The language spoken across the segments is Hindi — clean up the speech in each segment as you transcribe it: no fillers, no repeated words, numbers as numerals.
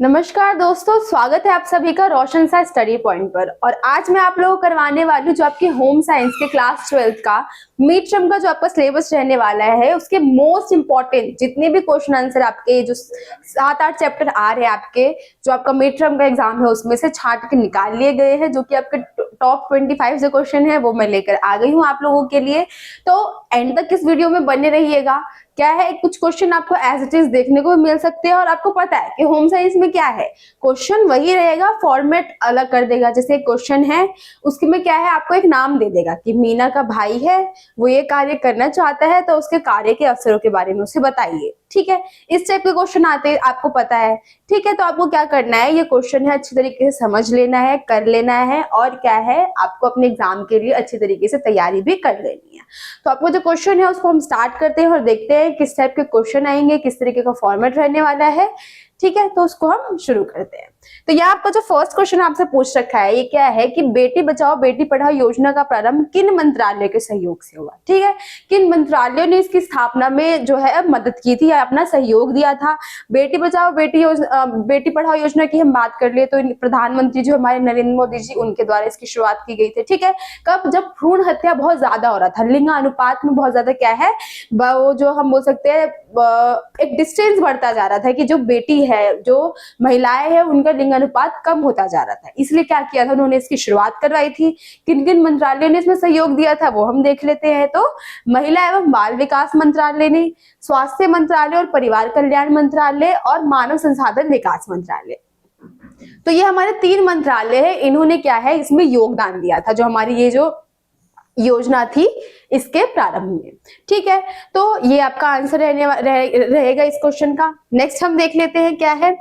नमस्कार दोस्तों, स्वागत है आप सभी का रोशन सा स्टडी पॉइंट पर। और आज मैं आप लोगों को करवाने वाली हूँ जो आपके होम साइंस के क्लास 12th का मिड टर्म का जो आपका सिलेबस रहने वाला है, उसके मोस्ट इंपॉर्टेंट जितने भी क्वेश्चन आंसर आपके जो 7-8 चैप्टर आ रहे हैं आपके जो आपका मिड टर्म का एग्जाम है उसमें से छांट के निकाल लिए गए हैं, जो कि आपके टॉप 25 जो क्वेश्चन है वो मैं लेकर आ गई हूँ आप लोगों के लिए। तो एंड तक इस वीडियो में बने रहिएगा। क्या है, कुछ क्वेश्चन आपको एज इट इज देखने को मिल सकते हैं और आपको पता है कि होम साइंस में क्या है, क्वेश्चन वही रहेगा, फॉर्मेट अलग कर देगा। जैसे एक क्वेश्चन है उसके में क्या है, आपको एक नाम दे देगा कि मीना का भाई है, वो ये कार्य करना चाहता है, तो उसके कार्य के अवसरों के बारे में उसे बताइए। ठीक है, इस टाइप के क्वेश्चन आते हैं, आपको पता है। ठीक है, तो आपको क्या करना है, ये क्वेश्चन है अच्छी तरीके से समझ लेना है, कर लेना है, और क्या है आपको अपने एग्जाम के लिए अच्छी तरीके से तैयारी भी कर लेनी है। तो आपको जो क्वेश्चन है उसको हम स्टार्ट करते हैं और देखते हैं किस टाइप के क्वेश्चन आएंगे, किस तरीके का फॉर्मेट रहने वाला है। ठीक है, तो उसको हम शुरू करते हैं। तो यहाँ आपका जो फर्स्ट क्वेश्चन आपसे पूछ रखा है, ये क्या है कि बेटी बचाओ बेटी पढ़ाओ योजना का प्रारंभ किन मंत्रालय के सहयोग से हुआ। ठीक है, किन मंत्रालयों ने इसकी स्थापना में जो है मदद की थी या अपना सहयोग दिया था। बेटी बचाओ बेटी पढ़ाओ योजना की हम बात कर ले तो प्रधानमंत्री जो हमारे नरेंद्र मोदी जी, उनके द्वारा इसकी शुरुआत की गई थी। ठीक है, कब, जब भ्रूण हत्या बहुत ज्यादा हो रहा था, लिंगानुपात में बहुत ज्यादा क्या है, वो जो हम बोल सकते हैं एक डिस्टेंस बढ़ता जा रहा था कि जो बेटी है, जो महिलाएं हैं, उनका लिंगानुपात कम होता जा रहा था। इसलिए क्या किया था, उन्होंने इसकी शुरुआत करवाई थी। किन किन मंत्रालयों ने इसमें सहयोग दिया था वो हम देख लेते हैं। तो महिला एवं बाल विकास मंत्रालय ने, स्वास्थ्य मंत्रालय और परिवार कल्याण मंत्रालय, और मानव संसाधन विकास मंत्रालय। तो ये हमारे 3 मंत्रालय है, इन्होंने क्या है इसमें योगदान दिया था, जो हमारी ये जो योजना थी इसके प्रारंभ में। ठीक है, तो ये आपका आंसर रहेगा इस क्वेश्चन का। नेक्स्ट हम देख लेते हैं क्या है।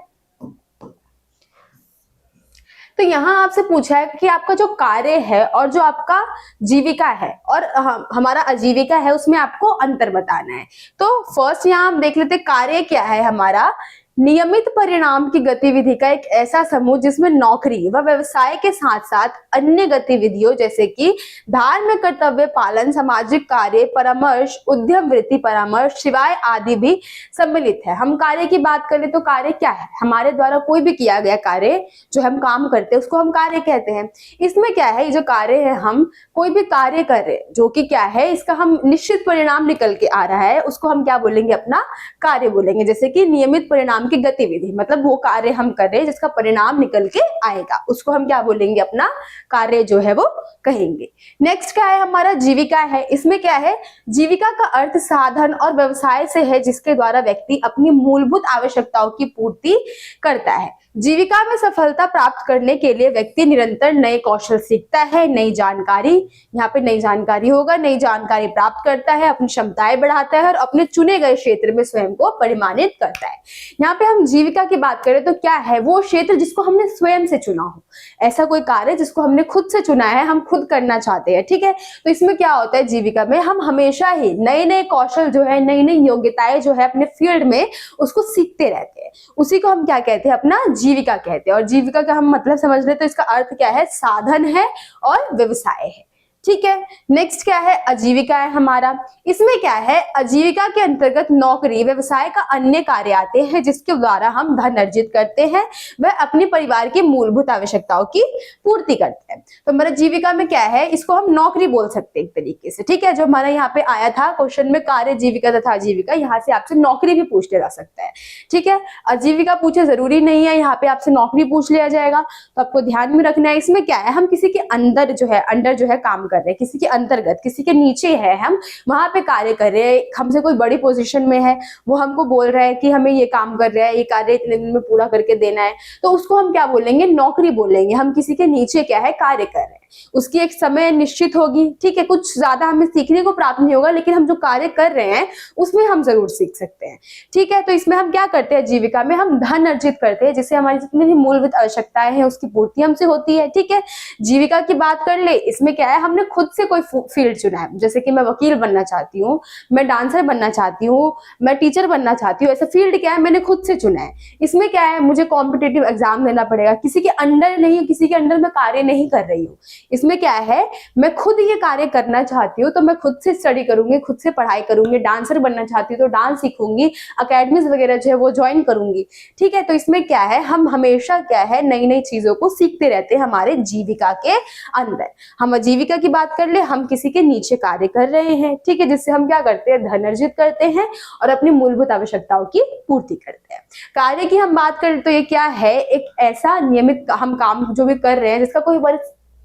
तो यहाँ आपसे पूछा है कि आपका जो कार्य है और जो आपका जीविका है और हमारा आजीविका है, उसमें आपको अंतर बताना है। तो फर्स्ट यहाँ हम देख लेते हैं, कार्य क्या है हमारा, नियमित परिणाम की गतिविधि का एक ऐसा समूह जिसमें नौकरी व व्यवसाय के साथ साथ अन्य गतिविधियों जैसे कि धार्मिक कर्तव्य पालन, सामाजिक कार्य, परामर्श, उद्यम वृत्ति परामर्श, सेवाएं आदि भी सम्मिलित है। हम कार्य की बात करें तो कार्य क्या है, हमारे द्वारा कोई भी किया गया कार्य जो हम काम करते हैं उसको हम कार्य कहते हैं। इसमें क्या है, ये जो कार्य है, हम कोई भी कार्य कर रहे हैं जो कि क्या है, इसका हम निश्चित परिणाम निकल के आ रहा है, उसको हम क्या बोलेंगे, अपना कार्य बोलेंगे। जैसे कि नियमित परिणाम की गतिविधि, मतलब वो कार्य हम कर रहे हैं जिसका परिणाम निकल के आएगा, उसको हम क्या बोलेंगे, अपना कार्य जो है वो कहेंगे। नेक्स्ट क्या है, हमारा जीविका है। इसमें क्या है, जीविका का अर्थ साधन और व्यवसाय से है जिसके द्वारा व्यक्ति अपनी मूलभूत आवश्यकताओं की पूर्ति करता है। जीविका में सफलता प्राप्त करने के लिए व्यक्ति निरंतर नए कौशल सीखता है, नई जानकारी, यहाँ पे नई जानकारी होगा, नई जानकारी प्राप्त करता है, अपनी क्षमताएं बढ़ाता है और अपने चुने गए क्षेत्र में स्वयं को परिमाणित करता है। यहाँ पे हम जीविका की बात करें तो क्या है, वो क्षेत्र जिसको हमने स्वयं से चुना हो, ऐसा कोई कार्य जिसको हमने खुद से चुना है, हम खुद करना चाहते हैं। ठीक है, तो इसमें क्या होता है, जीविका में हम हमेशा ही नए नए कौशल जो है, नई नई योग्यताएं जो है अपने फील्ड में उसको सीखते रहते हैं, उसी को हम क्या कहते हैं, अपना जीविका कहते हैं। और जीविका का हम मतलब समझ ले तो इसका अर्थ क्या है, साधन है और व्यवसाय है। ठीक है, नेक्स्ट क्या है, आजीविका है हमारा। इसमें क्या है, आजीविका के अंतर्गत नौकरी, व्यवसाय का अन्य कार्य आते हैं जिसके द्वारा हम धन अर्जित करते हैं, वह अपने परिवार की मूलभूत आवश्यकताओं की पूर्ति करते हैं। तो हमारा जीविका में क्या है, इसको हम नौकरी बोल सकते हैं एक तरीके से। ठीक है, जो हमारा यहाँ पे आया था क्वेश्चन में, कार्य, जीविका तथा आजीविका, यहाँ से आपसे नौकरी भी पूछ लिया जा सकता है। ठीक है, आजीविका पूछे जरूरी नहीं है, यहाँ पे आपसे नौकरी पूछ लिया जाएगा, तो आपको ध्यान में रखना है। इसमें क्या है, हम किसी के अंदर जो है काम कर रहे हैं, किसी के अंतर्गत, किसी के नीचे है, हम वहां पे कार्य कर रहे हैं, हमसे कोई बड़ी पोजीशन में है, वो हमको बोल रहा है कि हमें ये काम कर रहा है, ये कार्य इतने दिन में पूरा करके देना है, तो उसको हम क्या बोलेंगे, नौकरी बोलेंगे। हम किसी के नीचे क्या है, कार्य कर रहे हैं, उसकी एक समय निश्चित होगी। ठीक है, कुछ ज्यादा हमें सीखने को प्राप्त नहीं होगा, लेकिन हम जो कार्य कर रहे हैं उसमें हम जरूर सीख सकते हैं। ठीक है, तो इसमें हम क्या करते हैं, जीविका में हम धन अर्जित करते हैं, जिससे हमारी जितनी भी मूलभूत आवश्यकताएं हैं उसकी पूर्ति हमसे होती है। ठीक है, जीविका की बात कर ले, इसमें क्या है, हमने खुद से कोई फील्ड चुना है, जैसे कि मैं वकील बनना चाहती हूँ, मैं डांसर बनना चाहती हूँ, मैं टीचर बनना चाहती हूँ, ऐसा फील्ड क्या है मैंने खुद से चुना है। इसमें क्या है मुझे कॉम्पिटिटिव एग्जाम देना पड़ेगा, किसी के अंडर नहीं, किसी के अंडर मैं कार्य नहीं कर रही हूँ। इसमें क्या है मैं खुद ये कार्य करना चाहती हूँ तो मैं खुद से स्टडी करूंगी, खुद से पढ़ाई करूंगी। डांसर बनना चाहती हूँ तो डांस सीखूंगी, अकेडमीज वगैरह जो है वो ज्वाइन करूंगी। ठीक है, तो इसमें क्या है हम हमेशा क्या है नई नई चीजों को सीखते रहते हैं हमारे जीविका के अंदर। हम आजीविका की बात कर ले, हम किसी के नीचे कार्य कर रहे हैं, ठीक है, जिससे हम क्या करते हैं धन अर्जित करते हैं और अपनी मूलभूत आवश्यकताओं की पूर्ति करते हैं। कार्य की हम बात करें तो ये क्या है एक ऐसा नियमित हम काम जो भी कर रहे हैं जिसका कोई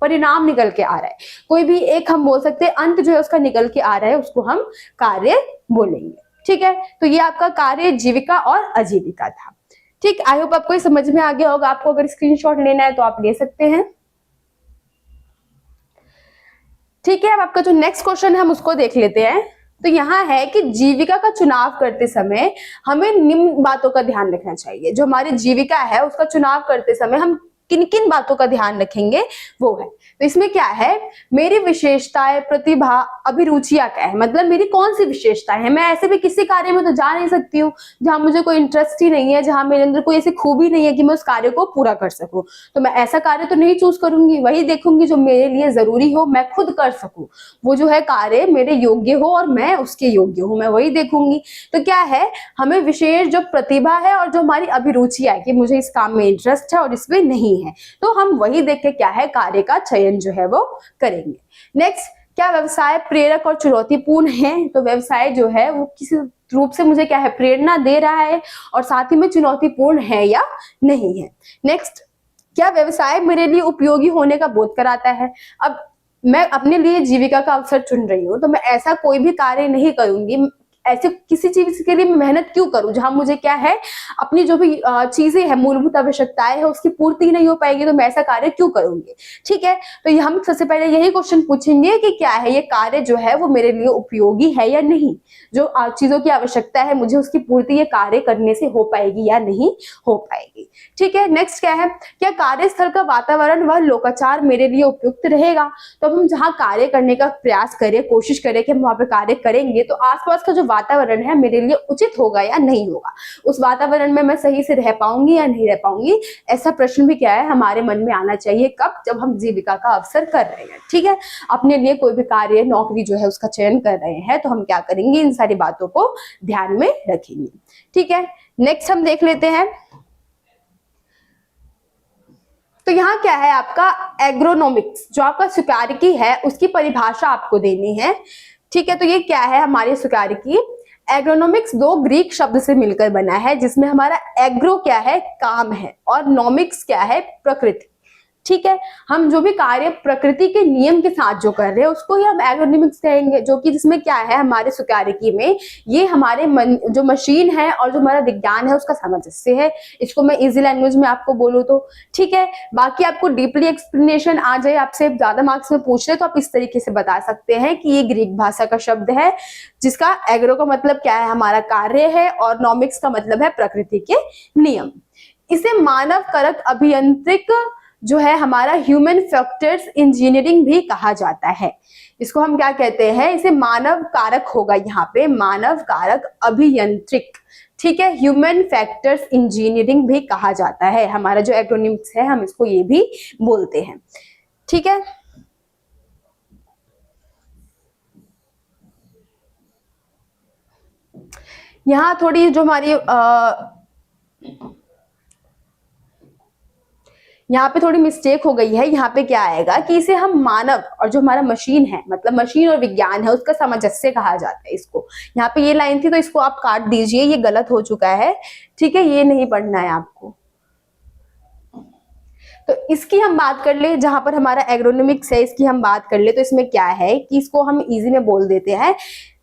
परिणाम निकल के आ रहा है, कोई भी एक हम बोल सकते हैं अंत जो है उसका निकल के आ रहा है, उसको हम कार्य बोलेंगे। ठीक है, तो ये आपका कार्य, जीविका और आजीविका था। ठीक, आई होप आपको समझ में आ गया होगा। आपको अगर स्क्रीनशॉट लेना है तो आप ले सकते हैं। ठीक है, अब आपका जो नेक्स्ट क्वेश्चन है हम उसको देख लेते हैं। तो यहाँ है कि जीविका का चुनाव करते समय हमें निम्न बातों का ध्यान रखना चाहिए। जो हमारी जीविका है उसका चुनाव करते समय हम किन किन बातों का ध्यान रखेंगे वो है। तो इसमें क्या है मेरी विशेषताएं, प्रतिभा, अभिरुचियां क्या है, मतलब मेरी कौन सी विशेषताएं हैं। मैं ऐसे भी किसी कार्य में तो जा नहीं सकती हूँ जहां मुझे कोई इंटरेस्ट ही नहीं है, जहां मेरे अंदर कोई ऐसी खूबी नहीं है कि मैं उस कार्य को पूरा कर सकूं। तो मैं ऐसा कार्य तो नहीं चूज करूंगी, वही देखूंगी जो मेरे लिए जरूरी हो, मैं खुद कर सकूं, वो जो है कार्य मेरे योग्य हो और मैं उसके योग्य हूं, मैं वही देखूंगी। तो क्या है हमें विशेष जो प्रतिभा है और जो हमारी अभिरुचियां है कि मुझे इस काम में इंटरेस्ट है और इसमें नहीं है, तो हम वही देख के क्या है कार्य का चयन जो है वो करेंगे। नेक्स्ट, क्या व्यवसाय प्रेरक और चुनौतीपूर्ण है। तो व्यवसाय जो है वो किसी रूप से मुझे क्या है प्रेरणा दे रहा है और साथ ही में चुनौतीपूर्ण है या नहीं है। नेक्स्ट, क्या व्यवसाय मेरे लिए उपयोगी होने का बोध कराता है। अब मैं अपने लिए जीविका का अवसर चुन रही हूँ तो मैं ऐसा कोई भी कार्य नहीं करूंगी, ऐसे किसी चीज के लिए मैं मेहनत क्यों करूं जहां मुझे क्या है अपनी जो भी चीजें है, मूलभूत आवश्यकताएं है, उसकी पूर्ति नहीं हो पाएगी, तो मैं ऐसा कार्य क्यों करूंगी। ठीक है, तो ये हम सबसे पहले यही क्वेश्चन पूछेंगे कि क्या है ये कार्य जो है वो मेरे लिए उपयोगी है या नहीं, जो चीजों की आवश्यकता है मुझे उसकी पूर्ति ये कार्य करने से हो पाएगी या नहीं हो पाएगी। ठीक है, नेक्स्ट क्या है, क्या कार्यस्थल का वातावरण व लोकाचार मेरे लिए उपयुक्त रहेगा। तो अब हम जहाँ कार्य करने का प्रयास करें, कोशिश करें कि हम वहां पे कार्य करेंगे तो आसपास का जो वातावरण है मेरे लिए उचित होगा या नहीं होगा, उस वातावरण में मैं सही से रह पाऊंगी या नहीं रह पाऊंगी, ऐसा प्रश्न भी क्या है हमारे मन में आना चाहिए। कब, जब हम जीविका का अवसर कर रहे हैं। ठीक है, अपने लिए कोई भी कार्य, नौकरी जो है उसका चयन कर रहे हैं तो हम क्या करेंगे इन सारी बातों को ध्यान में रखेंगे। ठीक है, नेक्स्ट हम देख लेते हैं। तो यहाँ क्या है आपका एग्रोनॉमिक्स, जो आपका सुकार्यकी है उसकी परिभाषा आपको देनी है। ठीक है, तो ये क्या है हमारी सुकार्यकी। एग्रोनॉमिक्स दो ग्रीक शब्द से मिलकर बना है, जिसमें हमारा एग्रो क्या है काम है और नॉमिक्स क्या है प्रकृति। ठीक है, हम जो भी कार्य प्रकृति के नियम के साथ जो कर रहे हैं उसको ही हम एग्रोनॉमिक्स कहेंगे, जो कि जिसमें क्या है हमारे सुकार्यकी में ये हमारे जो मशीन है और जो हमारा विज्ञान है उसका सामंजस्य है। इसको मैं इजी लैंग्वेज में आपको बोलूँ तो। ठीक है, बाकी आपको डीपली एक्सप्लेनेशन आ जाए, आपसे ज्यादा मार्क्स में पूछ रहे तो आप इस तरीके से बता सकते हैं कि ये ग्रीक भाषा का शब्द है, जिसका एग्रो का मतलब क्या है हमारा कार्य है और नॉमिक्स का मतलब है प्रकृति के नियम। इसे मानव कारक अभियांत्रिक जो है हमारा ह्यूमन फैक्टर्स इंजीनियरिंग भी कहा जाता है। इसको हम क्या कहते हैं, इसे मानव कारक होगा यहाँ पे, मानव कारक अभियांत्रिक। ठीक है, ह्यूमन फैक्टर्स इंजीनियरिंग भी कहा जाता है, हमारा जो एग्रोनॉमिक्स है हम इसको ये भी बोलते हैं। ठीक है, यहाँ थोड़ी जो हमारी यहाँ पे थोड़ी मिस्टेक हो गई है। यहाँ पे क्या आएगा कि इसे हम मानव और जो हमारा मशीन है, मतलब मशीन और विज्ञान है, उसका सामंजस्य कहा जाता है इसको। यहाँ पे ये लाइन थी तो इसको आप काट दीजिए, ये गलत हो चुका है। ठीक है, ये नहीं पढ़ना है आपको। तो इसकी हम बात कर ले, जहां पर हमारा एग्रोनॉमिक्स है इसकी हम बात कर ले, तो इसमें क्या है कि इसको हम इजी में बोल देते हैं।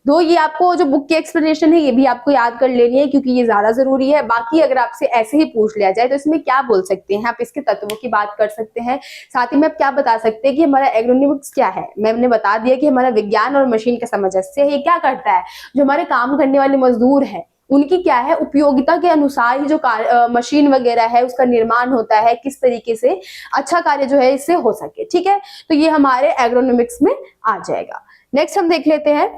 दो ये आपको जो बुक की एक्सप्लेनेशन है ये भी आपको याद कर लेनी है क्योंकि ये ज्यादा जरूरी है। बाकी अगर आपसे ऐसे ही पूछ लिया जाए तो इसमें क्या बोल सकते हैं आप, इसके तत्वों की बात कर सकते हैं। साथ ही में आप क्या बता सकते हैं कि हमारा एग्रोनॉमिक्स क्या है। मैंने बता दिया कि हमारा विज्ञान और मशीन का सामंजस्य है। ये क्या करता है, जो हमारे काम करने वाले मजदूर है उनकी क्या है उपयोगिता के अनुसार ही जो मशीन वगैरह है उसका निर्माण होता है, किस तरीके से अच्छा कार्य जो है इससे हो सके। ठीक है, तो ये हमारे एग्रोनॉमिक्स में आ जाएगा। नेक्स्ट हम देख लेते हैं,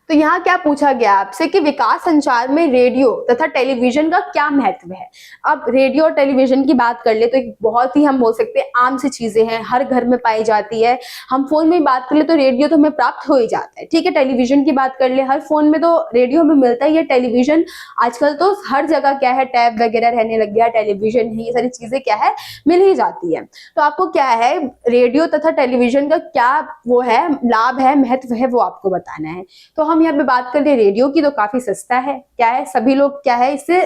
तो यहाँ क्या पूछा गया आपसे कि विकास संचार में रेडियो तथा टेलीविजन का क्या महत्व है। अब रेडियो और टेलीविजन की बात कर ले तो एक बहुत ही हम बोल सकते हैं आम सी चीजें हैं, हर घर में पाई जाती है। हम फोन में बात कर ले तो रेडियो तो हमें प्राप्त हो ही जाता है। ठीक है, टेलीविजन की बात कर ले, हर फोन में तो रेडियो हमें मिलता ही है। टेलीविजन आजकल तो हर जगह क्या है, टैब वगैरह रहने लग गया, टेलीविजन है, ये सारी चीजें क्या है मिल ही जाती है। तो आपको क्या है रेडियो तथा टेलीविजन का क्या वो है लाभ है, महत्व है, वो आपको बताना है। तो हम यहाँ पे बात कर ले रेडियो की, तो काफी सस्ता है, क्या है सभी लोग क्या है इससे,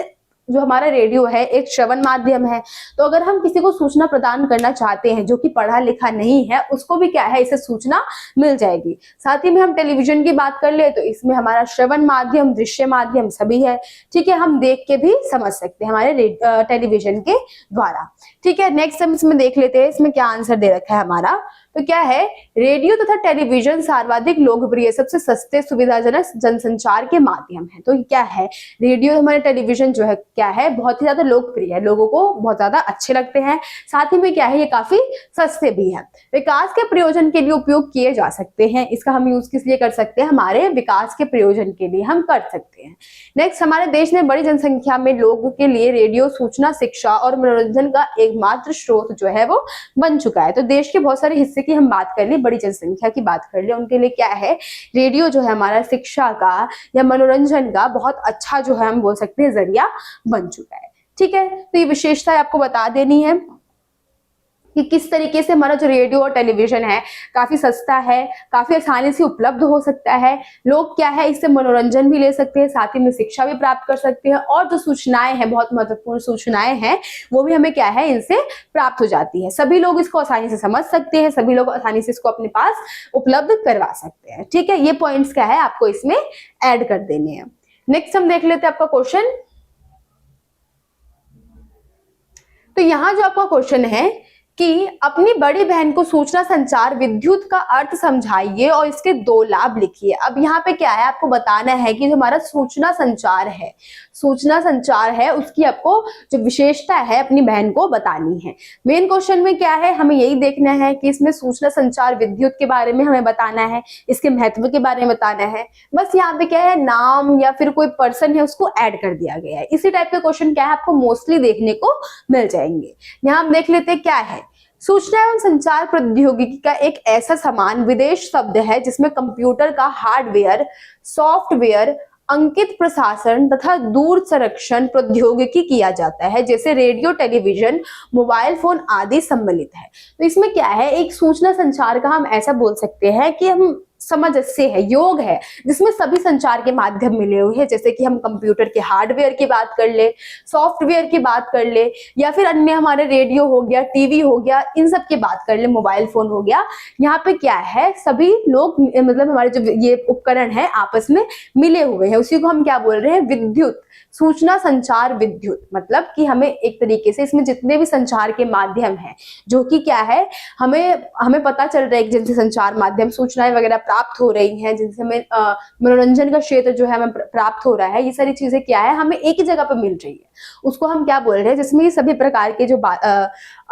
जो हमारा रेडियो है एक श्रवण माध्यम है, तो अगर हम किसी को सूचना प्रदान करना चाहते हैं जो कि पढ़ा लिखा नहीं है, उसको भी क्या है इससे सूचना मिल जाएगी। साथ ही में हम टेलीविजन की बात कर ले तो इसमें हमारा श्रवण माध्यम, दृश्य माध्यम सभी है। ठीक है, हम देख के भी समझ सकते हैं हमारे टेलीविजन के द्वारा। ठीक है, नेक्स्ट हम इसमें देख लेते हैं इसमें क्या आंसर दे रखा है हमारा। तो क्या है, रेडियो तथा टेलीविजन सर्वाधिक लोकप्रिय सबसे सस्ते सुविधाजनक जनसंचार के माध्यम है। तो क्या है, रेडियो हमारे टेलीविजन जो है क्या है बहुत ही ज्यादा लोकप्रिय है, लोगों को बहुत ज्यादा अच्छे लगते हैं। साथ ही में क्या है ये काफी सस्ते भी है, विकास के प्रयोजन के लिए उपयोग किए जा सकते हैं। इसका हम यूज किस लिए कर सकते हैं, हमारे विकास के प्रयोजन के लिए हम कर सकते हैं। नेक्स्ट, हमारे देश में बड़ी जनसंख्या में लोगों के लिए रेडियो सूचना, शिक्षा और मनोरंजन का एकमात्र स्रोत जो है वो बन चुका है। तो देश के बहुत सारे हिस्से की हम बात कर ले, बड़ी जनसंख्या की बात कर ले, उनके लिए क्या है रेडियो जो है हमारा शिक्षा का या मनोरंजन का बहुत अच्छा जो है हम बोल सकते हैं जरिया बन चुका है। ठीक है, तो ये विशेषता आपको बता देनी है कि किस तरीके से हमारा जो रेडियो और टेलीविजन है काफी सस्ता है, काफी आसानी से उपलब्ध हो सकता है। लोग क्या है इससे मनोरंजन भी ले सकते हैं, साथ ही में शिक्षा भी प्राप्त कर सकते हैं, और जो सूचनाएं हैं बहुत महत्वपूर्ण सूचनाएं हैं वो भी हमें क्या है इनसे प्राप्त हो जाती है। सभी लोग इसको आसानी से समझ सकते हैं, सभी लोग आसानी से इसको अपने पास उपलब्ध करवा सकते हैं। ठीक है, ये पॉइंट्स क्या है आपको इसमें ऐड कर देने हैं। नेक्स्ट हम देख लेते हैं आपका क्वेश्चन। तो यहाँ जो आपका क्वेश्चन है कि अपनी बड़ी बहन को सूचना संचार विद्युत का अर्थ समझाइए और इसके 2 लाभ लिखिए। अब यहाँ पे क्या है आपको बताना है कि जो हमारा सूचना संचार है उसकी आपको जो विशेषता है अपनी बहन को बतानी है। मेन क्वेश्चन में क्या है हमें यही देखना है कि इसमें सूचना संचार विद्युत के बारे में हमें बताना है, इसके महत्व के बारे में बताना है। बस यहाँ पे क्या है नाम या फिर कोई पर्सन है उसको ऐड कर दिया गया है। इसी टाइप के क्वेश्चन क्या है आपको मोस्टली देखने को मिल जाएंगे। यहाँ हम देख लेते हैं क्या है, सूचना एवं संचार प्रौद्योगिकी का एक ऐसा समान विदेश शब्द है जिसमें कंप्यूटर का हार्डवेयर, सॉफ्टवेयर, अंकित प्रशासन तथा दूर संरक्षण प्रौद्योगिकी किया जाता है, जैसे रेडियो, टेलीविजन, मोबाइल फोन आदि सम्मिलित है। तो इसमें क्या है एक सूचना संचार का हम ऐसा बोल सकते हैं कि हम समझ से है, योग है, जिसमें सभी संचार के माध्यम मिले हुए हैं। जैसे कि हम कंप्यूटर के हार्डवेयर की बात कर ले, सॉफ्टवेयर की बात कर ले, या फिर अन्य हमारे रेडियो हो गया, टीवी हो गया, इन सब की बात कर ले, मोबाइल फोन हो गया। यहाँ पे क्या है सभी लोग मतलब हमारे जो ये उपकरण है आपस में मिले हुए हैं, उसी को हम क्या बोल रहे हैं विद्युत, सूचना संचार विद्युत। मतलब कि हमें एक तरीके से इसमें जितने भी संचार के माध्यम है जो कि क्या है हमें पता चल रहा है कि जिनसे संचार माध्यम सूचनाएं वगैरह प्राप्त हो रही हैं, जिनसे हमें मनोरंजन का क्षेत्र जो है हमें प्राप्त हो रहा है, ये सारी चीजें क्या है हमें एक ही जगह पर मिल रही है, उसको हम क्या बोल रहे हैं जिसमें ये सभी प्रकार के जो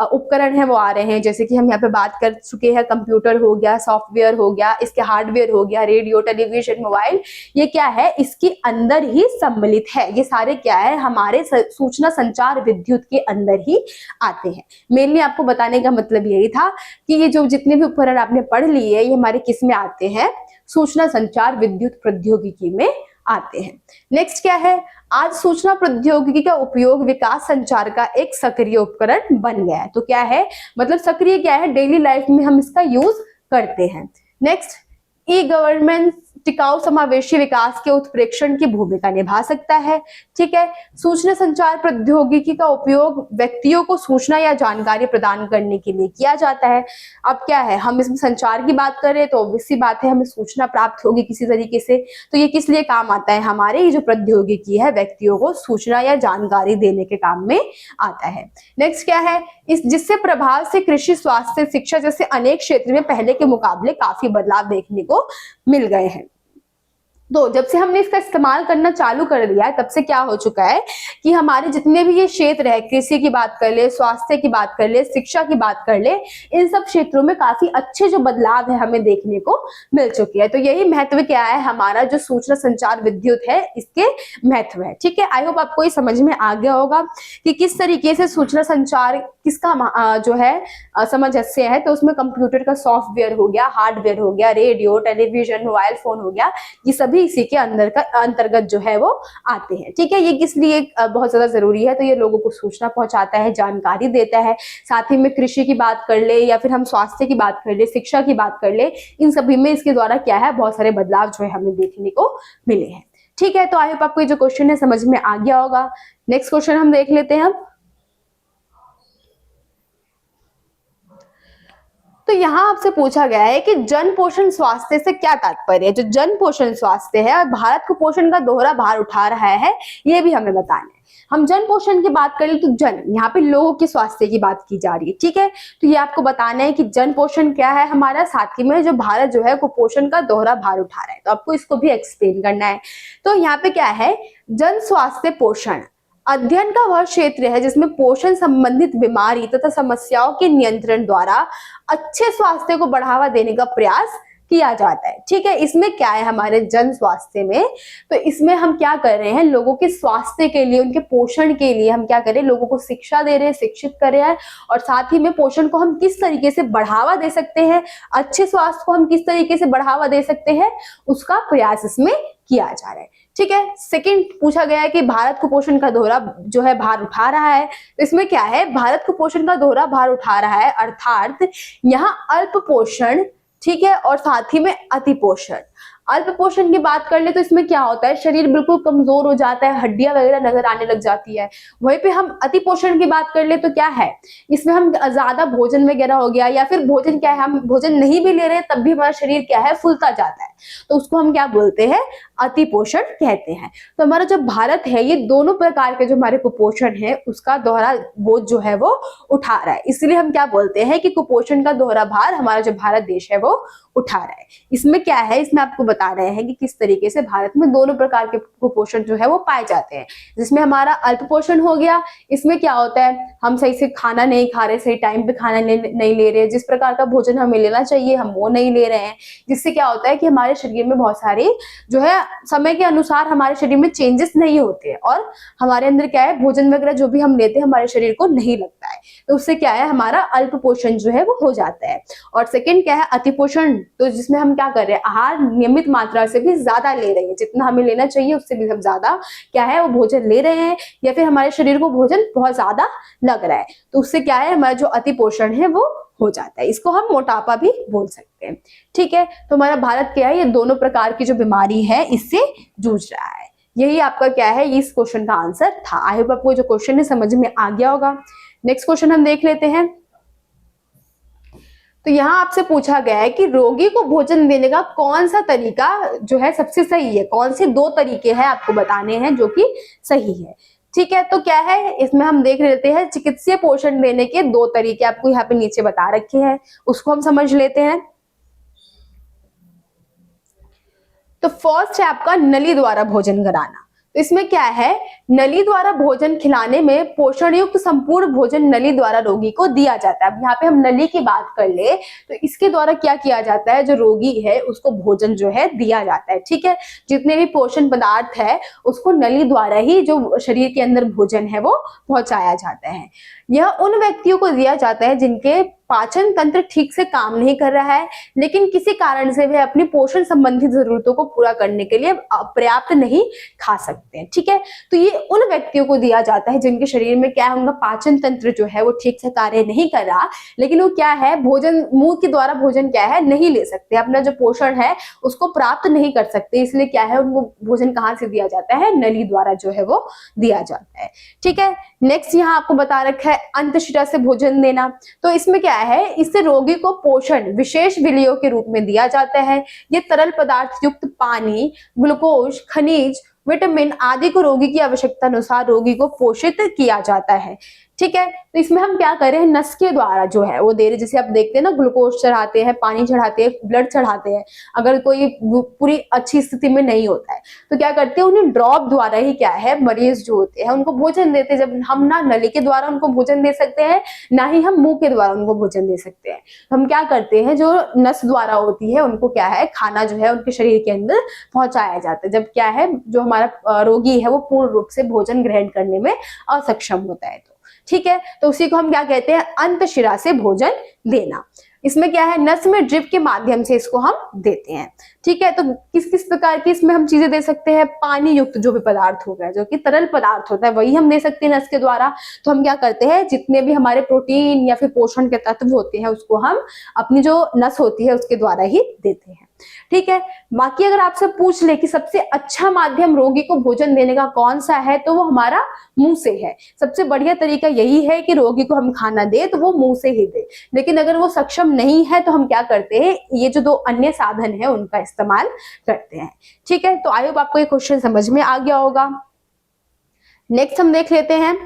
उपकरण है वो आ रहे हैं। जैसे कि हम यहाँ पे बात कर चुके हैं कंप्यूटर हो गया, सॉफ्टवेयर हो गया, इसके हार्डवेयर हो गया, रेडियो, टेलीविजन, मोबाइल, ये क्या है इसके अंदर ही सम्मिलित है। ये सारे क्या है हमारे सूचना संचार विद्युत के अंदर ही आते हैं। मेनली आपको बताने का मतलब यही था कि ये जो जितने भी उपकरण आपने पढ़ लिए ये हमारे किस में आते हैं, सूचना संचार विद्युत प्रौद्योगिकी में आते हैं। नेक्स्ट क्या है, आज सूचना प्रौद्योगिकी का उपयोग विकास संचार का एक सक्रिय उपकरण बन गया है। तो क्या है मतलब सक्रिय क्या है, डेली लाइफ में हम इसका यूज करते हैं। नेक्स्ट, ई गवर्नमेंट टिकाऊ समावेशी विकास के उत्प्रेक्षण की भूमिका निभा सकता है। ठीक है, सूचना संचार प्रौद्योगिकी का उपयोग व्यक्तियों को सूचना या जानकारी प्रदान करने के लिए किया जाता है। अब क्या है हम इसमें संचार की बात करें तो ऑब्वियस सी बात है हमें सूचना प्राप्त होगी किसी तरीके से, तो ये किस लिए काम आता है, हमारे ये जो प्रौद्योगिकी है व्यक्तियों को सूचना या जानकारी देने के काम में आता है। नेक्स्ट क्या है, इस जिससे प्रभाव से कृषि, स्वास्थ्य, शिक्षा जैसे अनेक क्षेत्र में पहले के मुकाबले काफी बदलाव देखने को मिल गए हैं। तो जब से हमने इसका इस्तेमाल करना चालू कर दिया है, तब से क्या हो चुका है कि हमारे जितने भी ये क्षेत्र है, कृषि की बात कर ले, स्वास्थ्य की बात कर ले, शिक्षा की बात कर ले, इन सब क्षेत्रों में काफी अच्छे जो बदलाव है हमें देखने को मिल चुकी है। तो यही महत्व क्या है हमारा जो सूचना संचार विद्युत है, इसके महत्व है। ठीक है, आई होप आपको ये समझ में आ गया होगा कि किस तरीके से सूचना संचार किसका जो है सामंजस्य है। तो उसमें कंप्यूटर का सॉफ्टवेयर हो गया, हार्डवेयर हो गया, रेडियो, टेलीविजन, मोबाइल फोन हो गया, ये सभी इसी के अंतर्गत जो है वो आते हैं। ठीक है, ये किस लिए बहुत ज्यादा जरूरी है, तो ये लोगों को सूचना पहुंचाता है, जानकारी देता है। साथ ही में कृषि की बात कर ले या फिर हम स्वास्थ्य की बात कर ले, शिक्षा की बात कर ले, इन सभी में इसके द्वारा क्या है बहुत सारे बदलाव जो है हमें देखने को मिले हैं। ठीक है, तो आई होप आपको ये जो क्वेश्चन है समझ में आ गया होगा। नेक्स्ट क्वेश्चन हम देख लेते हैं। तो यहाँ आपसे पूछा गया है कि जन पोषण स्वास्थ्य से क्या तात्पर्य है। जो जन पोषण स्वास्थ्य है और भारत को पोषण का दोहरा भार उठा रहा है, ये भी हमें बताना है। हम जन पोषण की बात करें तो जन, यहाँ पे लोगों के स्वास्थ्य की बात की जा रही है। ठीक है, तो ये आपको बताना है कि जन पोषण क्या है हमारा, साथ ही में जो भारत जो है कुपोषण का दोहरा भार उठा रहा है, तो आपको इसको भी एक्सप्लेन करना है। तो यहाँ पे क्या है, जन स्वास्थ्य पोषण अध्ययन का वह क्षेत्र है जिसमें पोषण संबंधित बीमारी तथा समस्याओं के नियंत्रण द्वारा अच्छे स्वास्थ्य को बढ़ावा देने का प्रयास किया जाता है। ठीक है, इसमें क्या है हमारे जन स्वास्थ्य में, तो इसमें हम क्या कर रहे हैं, लोगों के स्वास्थ्य के लिए, उनके पोषण के लिए हम क्या कर रहे हैं, लोगों को शिक्षा दे रहे हैं, शिक्षित कर रहे हैं, और साथ ही में पोषण को हम किस तरीके से बढ़ावा दे सकते हैं, अच्छे स्वास्थ्य को हम किस तरीके से बढ़ावा दे सकते हैं, उसका प्रयास इसमें किया जा रहा है। ठीक है, सेकंड पूछा गया है कि भारत कुपोषण का दोहरा जो है भार उठा रहा है, तो इसमें क्या है, भारत कुपोषण का दोहरा भार उठा रहा है, अर्थात यहाँ अल्प पोषण, ठीक है, और साथ ही में अति पोषण। अल्प पोषण की बात कर ले तो इसमें क्या होता है, शरीर बिल्कुल कमजोर हो जाता है, हड्डियां वगैरह नजर आने लग जाती है। वहीं पे हम अति पोषण की बात कर ले तो क्या है, इसमें हम ज्यादा भोजन वगैरह हो गया, या फिर भोजन क्या है, हम भोजन नहीं भी ले रहे हैं तब भी हमारा शरीर क्या है, फूलता जाता है, तो उसको हम क्या बोलते हैं, अति पोषण कहते हैं। तो हमारा जो भारत है, ये दोनों प्रकार के जो हमारे कुपोषण है उसका दोहरा बोझ जो है वो उठा रहा है। इसलिए हम क्या बोलते हैं कि कुपोषण का दोहरा भार हमारा जो भारत देश है वो उठा रहा है। इसमें क्या है, इसमें आपको बता रहे हैं कि किस तरीके से भारत में दोनों प्रकार के कुपोषण जो है वो पाए जाते हैं। जिसमें हमारा अल्प पोषण हो गया, इसमें क्या होता है, हम सही से खाना नहीं खा रहे, सही टाइम पे खाना नहीं ले रहे, जिस प्रकार का भोजन हमें लेना चाहिए हम वो नहीं ले रहे हैं, जिससे क्या होता है कि हमारे शरीर में बहुत सारे जो है समय के अनुसार हमारे शरीर में चेंजेस नहीं होते, और हमारे अंदर क्या है, भोजन वगैरह जो भी हम लेते हैं हमारे शरीर को नहीं लगता है, तो उससे क्या है, हमारा अल्प पोषण जो है वो हो जाता है। और सेकंड क्या है, अति पोषण, तो जिसमें हम क्या कर रहे हैं, आहार नियमित मात्रा से भी ज्यादा ले रहे हैं, जितना हमें लेना चाहिए उससे भी हम ज्यादा क्या है वो भोजन ले रहे हैं, या फिर हमारे शरीर को भोजन बहुत ज्यादा लग रहा है, तो उससे क्या है, हमारा जो अति पोषण है वो हो जाता है। इसको हम मोटापा भी बोल सकते हैं। ठीक है, तो हमारा भारत क्या है, ये दोनों प्रकार की जो बीमारी है इससे जूझ रहा है। यही आपका क्या है, इस क्वेश्चन का आंसर था। आई होप आपको जो क्वेश्चन है समझ में आ गया होगा। नेक्स्ट क्वेश्चन हम देख लेते हैं। तो यहाँ आपसे पूछा गया है कि रोगी को भोजन देने का कौन सा तरीका जो है सबसे सही है, कौन से दो तरीके हैं आपको बताने हैं जो कि सही है। ठीक है, तो क्या है, इसमें हम देख लेते हैं चिकित्सीय पोषण देने के दो तरीके आपको यहाँ पे नीचे बता रखे हैं, उसको हम समझ लेते हैं। तो फर्स्ट है आपका नली द्वारा भोजन कराना। तो इसमें क्या है, नली द्वारा भोजन खिलाने में पोषण युक्त संपूर्ण भोजन नली द्वारा रोगी को दिया जाता है। अब यहाँ पे हम नली की बात कर ले तो इसके द्वारा क्या किया जाता है, जो रोगी है उसको भोजन जो है दिया जाता है। ठीक है, जितने भी पोषण पदार्थ है उसको नली द्वारा ही जो शरीर के अंदर भोजन है वो पहुंचाया जाता है। यह उन व्यक्तियों को दिया जाता है जिनके पाचन तंत्र ठीक से काम नहीं कर रहा है, लेकिन किसी कारण से वे अपनी पोषण संबंधित जरूरतों को पूरा करने के लिए पर्याप्त नहीं खा सकते हैं। ठीक है, तो ये उन व्यक्तियों को दिया जाता है जिनके शरीर में क्या है, उनका पाचन तंत्र जो है वो ठीक से कार्य नहीं कर रहा, लेकिन वो क्या है, भोजन मुंह के द्वारा भोजन क्या है नहीं ले सकते, अपना जो पोषण है उसको प्राप्त नहीं कर सकते, इसलिए क्या है उनको भोजन कहाँ से दिया जाता है, नली द्वारा जो है वो दिया जाता है। ठीक है, नेक्स्ट यहाँ आपको बता रखा है अंतःशिरा से भोजन देना। तो इसमें क्या है, इससे रोगी को पोषण विशेष विलियों के रूप में दिया जाता है। ये तरल पदार्थ युक्त पानी, ग्लूकोज, खनिज विटामिन आदि को रोगी की आवश्यकता अनुसार रोगी को पोषित किया जाता है। ठीक है, तो इसमें हम क्या कर रहे हैं, नस के द्वारा जो है वो दे रहे, जैसे आप देखते हैं ना ग्लूकोज चढ़ाते हैं, पानी चढ़ाते हैं, ब्लड चढ़ाते हैं, अगर कोई पूरी अच्छी स्थिति में नहीं होता है तो क्या करते हैं, उन्हें ड्रॉप द्वारा ही क्या है मरीज जो होते हैं उनको भोजन देते हैं। जब हम ना नली के द्वारा उनको भोजन दे सकते हैं, ना ही हम मुंह के द्वारा उनको भोजन दे सकते हैं, हम क्या करते हैं, जो नस द्वारा होती है उनको क्या है खाना जो है उनके शरीर के अंदर पहुंचाया जाता है, जब क्या है जो हमारा रोगी है वो पूर्ण रूप से भोजन ग्रहण करने में असक्षम होता है। तो ठीक है, तो उसी को हम क्या कहते हैं, अंतशिरा से भोजन देना। इसमें क्या है, नस में ड्रिप के माध्यम से इसको हम देते हैं। ठीक है, तो किस किस प्रकार की इसमें हम चीजें दे सकते हैं, पानी युक्त जो भी पदार्थ हो गया, जो कि तरल पदार्थ होता है वही हम दे सकते हैं नस के द्वारा। तो हम क्या करते हैं, जितने भी हमारे प्रोटीन या फिर पोषण के तत्व होते हैं उसको हम अपनी जो नस होती है उसके द्वारा ही देते हैं। ठीक है, बाकी अगर आपसे पूछ ले कि सबसे अच्छा माध्यम रोगी को भोजन देने का कौन सा है, तो वो हमारा मुंह से है। सबसे बढ़िया तरीका यही है कि रोगी को हम खाना दे तो वो मुंह से ही दे, लेकिन अगर वो सक्षम नहीं है तो हम क्या करते हैं, ये जो दो अन्य साधन है उनका इस्तेमाल करते हैं। ठीक है, तो आई होप आपको ये क्वेश्चन समझ में आ गया होगा। नेक्स्ट हम देख लेते हैं,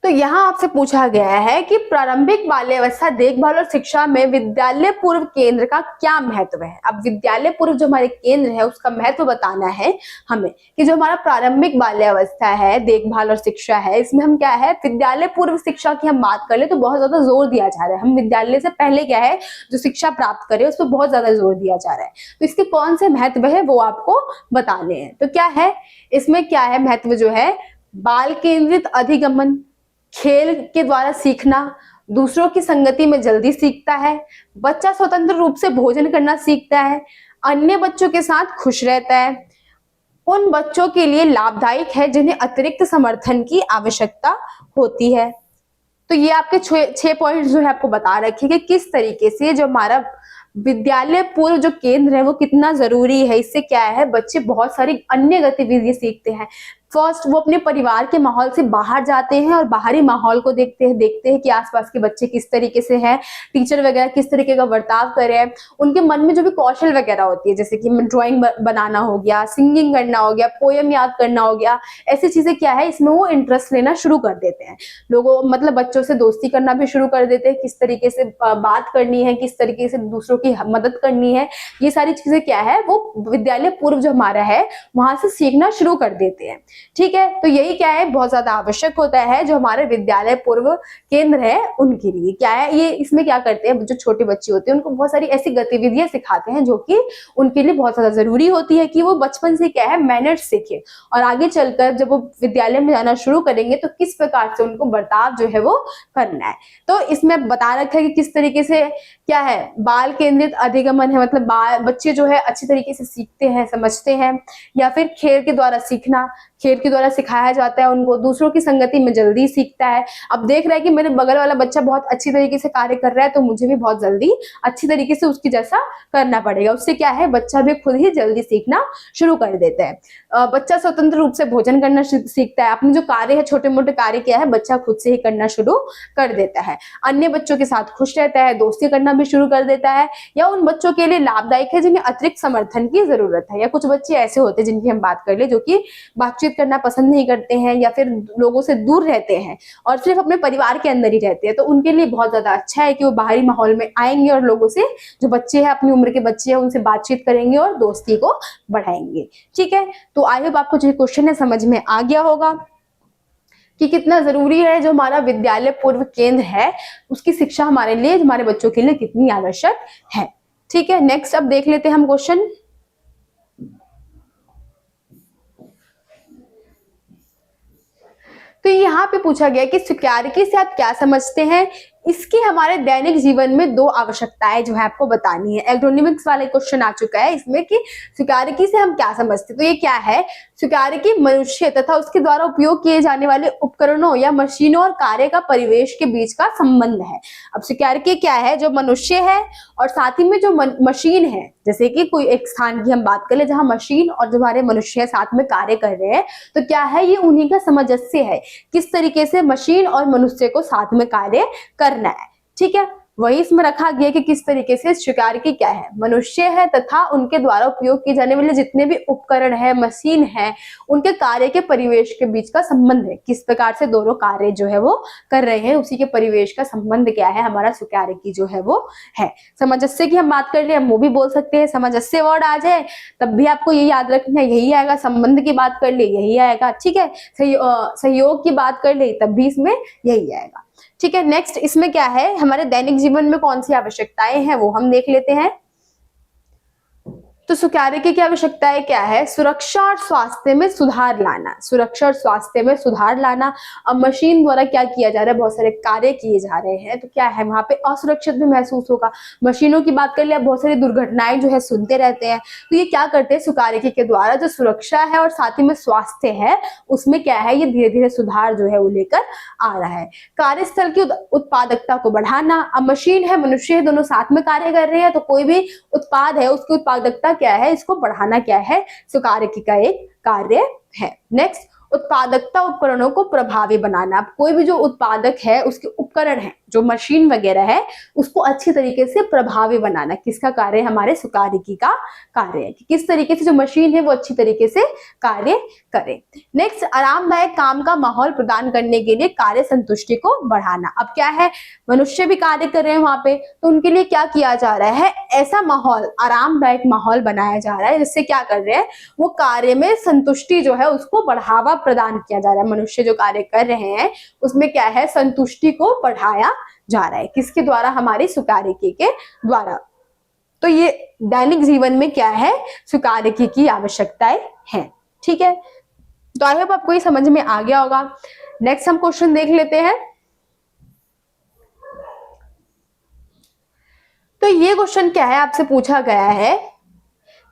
तो यहाँ आपसे पूछा गया है कि प्रारंभिक बाल्यावस्था देखभाल और शिक्षा में विद्यालय पूर्व केंद्र का क्या महत्व है। अब विद्यालय पूर्व जो हमारे केंद्र है उसका महत्व बताना है हमें, कि जो हमारा प्रारंभिक बाल्यावस्था है, देखभाल और शिक्षा है, इसमें हम क्या है, विद्यालय पूर्व शिक्षा की हम बात कर ले तो बहुत ज्यादा जोर दिया जा रहा है। हम विद्यालय से पहले क्या है जो शिक्षा प्राप्त करें उस पर बहुत ज्यादा जोर दिया जा रहा है। तो इसके कौन से महत्व है वो आपको बताने हैं। तो क्या है, इसमें क्या है महत्व, जो है बाल केंद्रित अधिगमन, खेल के द्वारा सीखना, दूसरों की संगति में जल्दी सीखता है, बच्चा स्वतंत्र रूप से भोजन करना सीखता है, अन्य बच्चों के साथ खुश रहता है, उन बच्चों के लिए लाभदायक है जिन्हें अतिरिक्त समर्थन की आवश्यकता होती है। तो ये आपके 6 पॉइंट जो है आपको बता रखे कि किस तरीके से जो हमारा विद्यालय पूर्व जो केंद्र है वो कितना जरूरी है। इससे क्या है, बच्चे बहुत सारी अन्य गतिविधियां सीखते हैं। फर्स्ट वो अपने परिवार के माहौल से बाहर जाते हैं और बाहरी माहौल को देखते हैं कि आसपास के बच्चे किस तरीके से हैं, टीचर वगैरह किस तरीके का बर्ताव कर रहे हैं, उनके मन में जो भी कौशल वगैरह होती है, जैसे कि ड्राइंग बनाना हो गया, सिंगिंग करना हो गया, पोयम याद करना हो गया, ऐसी चीजें क्या है इसमें वो इंटरेस्ट लेना शुरू कर देते हैं। लोगों मतलब बच्चों से दोस्ती करना भी शुरू कर देते हैं, किस तरीके से बात करनी है, किस तरीके से दूसरों की मदद करनी है, ये सारी चीजें क्या है वो विद्यालय पूर्व जो हमारा है वहां से सीखना शुरू कर देते हैं। ठीक है, तो यही क्या है बहुत ज्यादा आवश्यक होता है जो हमारे विद्यालय पूर्व केंद्र है उनके लिए। क्या है ये, इसमें क्या करते हैं, जो छोटे बच्चे होते हैं उनको बहुत सारी ऐसी गतिविधियां सिखाते हैं जो कि उनके लिए बहुत ज्यादा जरूरी होती है कि वो बचपन से क्या है मैनर्स सीखे, और आगे चलकर जब वो विद्यालय में जाना शुरू करेंगे तो किस प्रकार से उनको बर्ताव जो है वो करना है। तो इसमें बता रखा है कि किस तरीके से क्या है बाल केंद्रित अधिगमन है, मतलब बच्चे जो है अच्छी तरीके से सीखते हैं, समझते हैं, या फिर खेल के द्वारा सीखना, खेल के द्वारा सिखाया जाता है उनको, दूसरों की संगति में जल्दी सीखता है। अब देख रहा है कि मेरे बगल वाला बच्चा बहुत अच्छी तरीके से कार्य कर रहा है तो मुझे भी बहुत जल्दी अच्छी तरीके से उसकी जैसा करना पड़ेगा। उससे क्या है बच्चा भी खुद ही जल्दी सीखना शुरू कर देता है। बच्चा स्वतंत्र रूप से भोजन करना सीखता है, अपने जो कार्य है छोटे मोटे कार्य क्या है बच्चा खुद से ही करना शुरू कर देता है, अन्य बच्चों के साथ खुश रहता है, दोस्ती करना भी शुरू कर देता है, या उन बच्चों के लिए लाभदायक है जिन्हें अतिरिक्त समर्थन की जरूरत है। या कुछ बच्चे ऐसे होते हैं जिनकी हम बात कर ले जो कि बातचीत करना पसंद नहीं करते हैं या फिर लोगों से दूर रहते हैं और सिर्फ अपने परिवार के अंदर ही रहते हैं, तो उनके लिए बहुत ज्यादा अच्छा है कि वो बाहरी माहौल में आएंगे और लोगों से, जो बच्चे हैं अपनी उम्र के बच्चे हैं उनसे बातचीत करेंगे और दोस्ती को बढ़ाएंगे। ठीक है, तो आई होप आपको जो क्वेश्चन है समझ में आ गया होगा कि कितना जरूरी है जो हमारा विद्यालय पूर्व केंद्र है उसकी शिक्षा हमारे लिए, हमारे बच्चों के लिए कितनी आवश्यक है। ठीक है, नेक्स्ट अब देख लेते हैं हम क्वेश्चन। तो यहाँ पे पूछा गया कि स्वीकार्यता से आप क्या समझते हैं। इसकी हमारे दैनिक जीवन में 2 आवश्यकताएं जो है आपको बतानी है। एग्रोनॉमिक्स वाले क्वेश्चन आ चुका है इसमें कि स्वीकार्यता से हम क्या समझते हैं। तो ये क्या है, स्वीकार्यता मनुष्य तथा उसके द्वारा उपयोग किए जाने वाले उपकरणों या मशीनों और कार्य का परिवेश के बीच का संबंध है। अब स्वीकार्यता क्या है, जो मनुष्य है और साथ ही में जो मशीन है, जैसे कि कोई एक स्थान की हम बात कर ले जहां मशीन और जो हमारे मनुष्य साथ में कार्य कर रहे हैं, तो क्या है ये उन्हीं का सामंजस्य है, किस तरीके से मशीन और मनुष्य को साथ में कार्य करना है। ठीक है, वही इसमें रखा गया कि किस तरीके से शिकार की क्या है, मनुष्य है तथा उनके द्वारा उपयोग किए जाने वाले जितने भी उपकरण है, मशीन है, उनके कार्य के परिवेश के बीच का संबंध है, किस प्रकार से दोनों कार्य जो है वो कर रहे हैं, उसी के परिवेश का संबंध क्या है, हमारा सुकार्यकी जो है वो है। सामंजस्य की हम बात कर ले, हम वो भी बोल सकते हैं, सामंजस्य वर्ड आ जाए तब भी आपको ये याद रखना है, यही आएगा। संबंध की बात कर ले, यही आएगा, ठीक है। सहयोग की बात कर ले तब भी इसमें यही आएगा, ठीक है। नेक्स्ट इसमें क्या है, हमारे दैनिक जीवन में कौन सी आवश्यकताएं हैं वो हम देख लेते हैं। तो सुकार्यकी की आवश्यकताएं क्या है, सुरक्षा और स्वास्थ्य में सुधार लाना, सुरक्षा और स्वास्थ्य में सुधार लाना। अब मशीन द्वारा क्या किया जा रहा है, बहुत सारे कार्य किए जा रहे हैं, तो क्या है वहां पे असुरक्षित भी महसूस होगा। मशीनों की बात कर ले, बहुत सारी दुर्घटनाएं जो है सुनते रहते हैं, तो ये क्या करते हैं, सुकार्यकी के द्वारा जो सुरक्षा है और साथ ही में स्वास्थ्य है उसमें क्या है, ये धीरे धीरे सुधार जो है वो लेकर आ रहा है। कार्यस्थल की उत्पादकता को बढ़ाना। अब मशीन है, मनुष्य है, दोनों साथ में कार्य कर रहे हैं, तो कोई भी उत्पाद है उसकी उत्पादकता क्या है, इसको बढ़ाना क्या है, सुकार्यकी का एक कार्य है। नेक्स्ट, उत्पादकता उपकरणों को प्रभावी बनाना। अब कोई भी जो उत्पादक है उसके उपकरण है, जो मशीन वगैरह है, उसको अच्छी तरीके से प्रभावी बनाना किसका कार्य है, हमारे सुकार्यकी का कार्य है, कि किस तरीके से जो मशीन है वो अच्छी तरीके से कार्य करे। नेक्स्ट, आरामदायक काम का माहौल प्रदान करने के लिए कार्य संतुष्टि को बढ़ाना। अब क्या है, मनुष्य भी कार्य कर रहे हैं वहां पे, तो उनके लिए क्या किया जा रहा है, ऐसा माहौल, आरामदायक माहौल बनाया जा रहा है जिससे क्या कर रहे हैं, वो कार्य में संतुष्टि जो है उसको बढ़ावा प्रदान किया जा रहा है। मनुष्य जो कार्य कर रहे हैं उसमें क्या है, संतुष्टि को बढ़ाया जा रहा है, किसके द्वारा, हमारी सुकार्यकी के द्वारा। तो ये दैनिक जीवन में क्या है, सुकार्यकी की आवश्यकताएं हैं, ठीक है। तो आई होप आपको ये समझ में आ गया होगा। नेक्स्ट हम क्वेश्चन देख लेते हैं। तो ये क्वेश्चन क्या है, आपसे पूछा गया है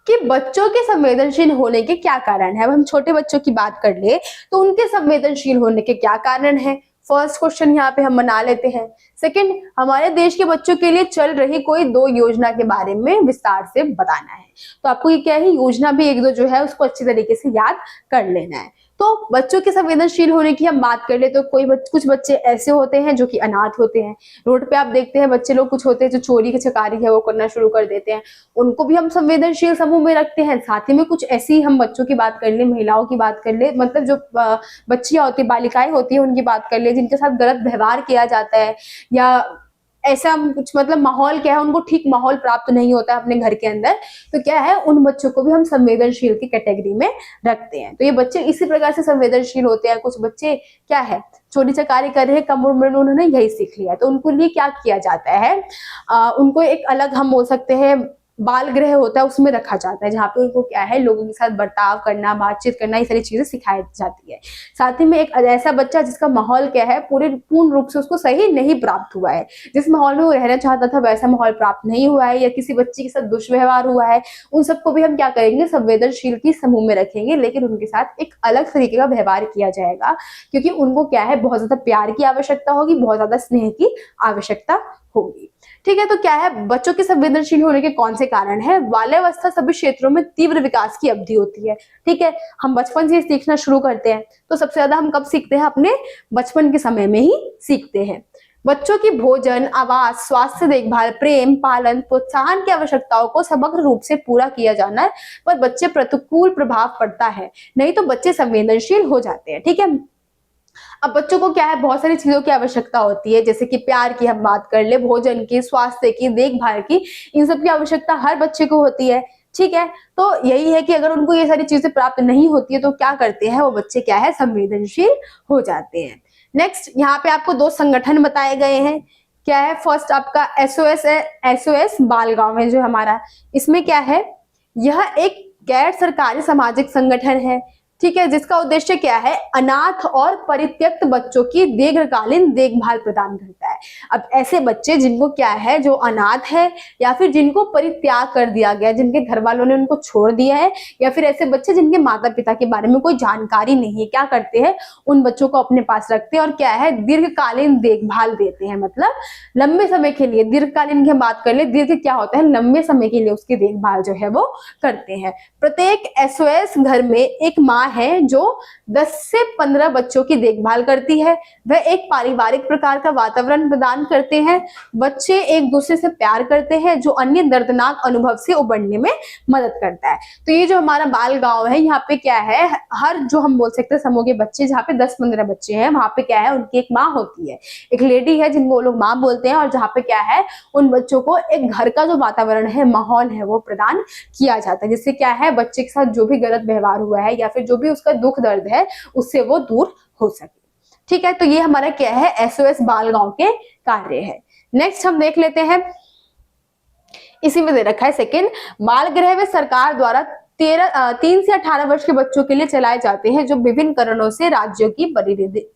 कि बच्चों के संवेदनशील होने के क्या कारण है। अब हम छोटे बच्चों की बात कर ले तो उनके संवेदनशील होने के क्या कारण है, फर्स्ट क्वेश्चन यहाँ पे हम बना लेते हैं। सेकंड, हमारे देश के बच्चों के लिए चल रही कोई 2 योजना के बारे में विस्तार से बताना है। तो आपको ये क्या है, योजना भी 1-2 जो है उसको अच्छी तरीके से याद कर लेना है। तो बच्चों के संवेदनशील होने की हम बात कर ले तो कुछ बच्चे ऐसे होते हैं जो कि अनाथ होते हैं। रोड पे आप देखते हैं बच्चे लोग कुछ होते हैं जो चोरी चकारी है वो करना शुरू कर देते हैं, उनको भी हम संवेदनशील समूह में रखते हैं। साथ ही में कुछ ऐसी हम बच्चों की बात कर ले, महिलाओं की बात कर ले, मतलब जो बच्चियां होती, बालिकाएं होती है उनकी बात कर ले, जिनके साथ गलत व्यवहार किया जाता है या ऐसा कुछ, मतलब माहौल क्या है, उनको ठीक माहौल प्राप्त नहीं होता है अपने घर के अंदर, तो क्या है, उन बच्चों को भी हम संवेदनशील की कैटेगरी में रखते हैं। तो ये बच्चे इसी प्रकार से संवेदनशील होते हैं। कुछ बच्चे क्या है, चोरी चकारी कर रहे हैं, कम उम्र में उन्होंने यही सीख लिया, तो उनको लिए क्या किया जाता है, उनको एक अलग हम बोल सकते हैं बाल गृह होता है उसमें रखा जाता है, जहाँ पे उनको क्या है, लोगों के साथ बर्ताव करना, बातचीत करना, ये सारी चीजें सिखाई जाती है। साथ ही में एक ऐसा बच्चा जिसका माहौल क्या है, पूर्ण रूप से उसको सही नहीं प्राप्त हुआ है, जिस माहौल में वो रहना चाहता था वैसा माहौल प्राप्त नहीं हुआ है, या किसी बच्चे के साथ दुष्व्यवहार हुआ है, उन सबको भी हम क्या करेंगे, संवेदनशील की समूह में रखेंगे, लेकिन उनके साथ एक अलग तरीके का व्यवहार किया जाएगा, क्योंकि उनको क्या है, बहुत ज्यादा प्यार की आवश्यकता होगी, बहुत ज्यादा स्नेह की आवश्यकता होगी, ठीक है। तो क्या है, बच्चों के संवेदनशील होने के कौन से कारण है, बाल्यावस्था सभी क्षेत्रों में तीव्र विकास की अवधि होती है, ठीक है। हम बचपन से सीखना शुरू करते हैं, तो सबसे ज्यादा हम कब सीखते हैं, अपने बचपन के समय में ही सीखते हैं। बच्चों की भोजन, आवास, स्वास्थ्य देखभाल, प्रेम, पालन, प्रोत्साहन की आवश्यकताओं को समग्र रूप से पूरा किया जाना है, पर बच्चे प्रतिकूल प्रभाव पड़ता है, नहीं तो बच्चे संवेदनशील हो जाते हैं, ठीक है। अब बच्चों को क्या है, बहुत सारी चीजों की आवश्यकता होती है, जैसे कि प्यार की हम बात कर ले, भोजन की, स्वास्थ्य की, देखभाल की, इन सब की आवश्यकता हर बच्चे को होती है, ठीक है। तो यही है कि अगर उनको ये सारी चीजें प्राप्त नहीं होती है तो क्या करते हैं, वो बच्चे क्या है, संवेदनशील हो जाते हैं। नेक्स्ट, यहाँ पे आपको 2 संगठन बताए गए हैं। क्या है, फर्स्ट आपका SOS है, SOS बाल गांव है जो हमारा, इसमें क्या है, यह एक गैर सरकारी सामाजिक संगठन है, ठीक है, जिसका उद्देश्य क्या है, अनाथ और परित्यक्त बच्चों की दीर्घकालीन देखभाल प्रदान करता है। अब ऐसे बच्चे जिनको क्या है, जो अनाथ है या फिर जिनको परित्याग कर दिया गया, जिनके घर वालों ने उनको छोड़ दिया है, या फिर ऐसे बच्चे जिनके माता पिता के बारे में कोई जानकारी नहीं है, क्या करते हैं, उन बच्चों को अपने पास रखते हैं और क्या है, दीर्घकालीन देखभाल देते हैं, मतलब लंबे समय के लिए। दीर्घकालीन की हम बात कर ले, दीर्घ क्या होता है, लंबे समय के लिए उसकी देखभाल जो है वो करते हैं। प्रत्येक SOS घर में एक माँ है जो 10 से 15 बच्चों की देखभाल करती है। वह एक पारिवारिक प्रकार का वातावरण प्रदान करते हैं। बच्चे एक दूसरे से प्यार करते हैं, जो अन्य दर्दनाक अनुभव से उबरने में मदद करता है। तो ये जो हमारा बाल गांव है, यहाँ पे क्या है, हर जो हम बोल सकते हैं समूह के बच्चे, जहाँ पे 10-15 बच्चे हैं, वहां पे क्या है, उनकी एक माँ होती है, एक लेडी है जिनको वो लोग माँ बोलते हैं, और जहाँ पे क्या है, उन बच्चों को एक घर का जो वातावरण है, माहौल है, वो प्रदान किया जाता है, जिससे क्या है, बच्चे के साथ जो भी गलत व्यवहार हुआ है या फिर जो भी उसका दुख दर्द है, उससे वो दूर हो सके। ठीक है, तो ये हमारा क्या है, एसओएस बाल गांव के कार्य है। नेक्स्ट हम देख लेते हैं, इसी में दे रखा है सेकंड, बाल गृह में सरकार द्वारा 3 से 18 वर्ष के बच्चों के लिए चलाए जाते हैं, जो विभिन्न कारणों से राज्यों की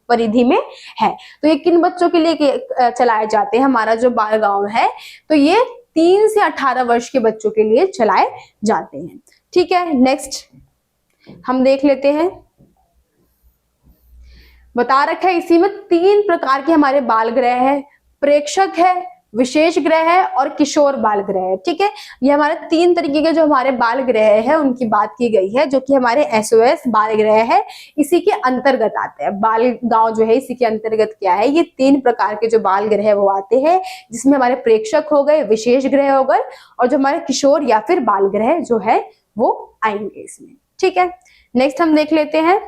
परिधि में है। तो ये किन बच्चों के लिए चलाए जाते हैं, हमारा जो बाल गांव है, तो ये 3 से 18 वर्ष के बच्चों के लिए चलाए जाते हैं। ठीक है, नेक्स्ट हम देख लेते हैं, बता रखा है इसी में 3 प्रकार के हमारे बाल गृह है, प्रेक्षक है, विशेष गृह है और किशोर बाल गृह है। ठीक है, ये हमारे 3 तरीके के जो हमारे बाल गृह है उनकी बात की गई है, जो कि हमारे एसओएस बाल गृह है, इसी के अंतर्गत आते हैं। बाल गांव जो है, इसी के अंतर्गत क्या है, ये 3 प्रकार के जो बाल गृह वो आते हैं, जिसमें हमारे प्रेक्षक हो गए, विशेष गृह हो गए, और जो हमारे किशोर या फिर बाल गृह जो है वो आएंगे इसमें। ठीक है, नेक्स्ट हम देख लेते हैं,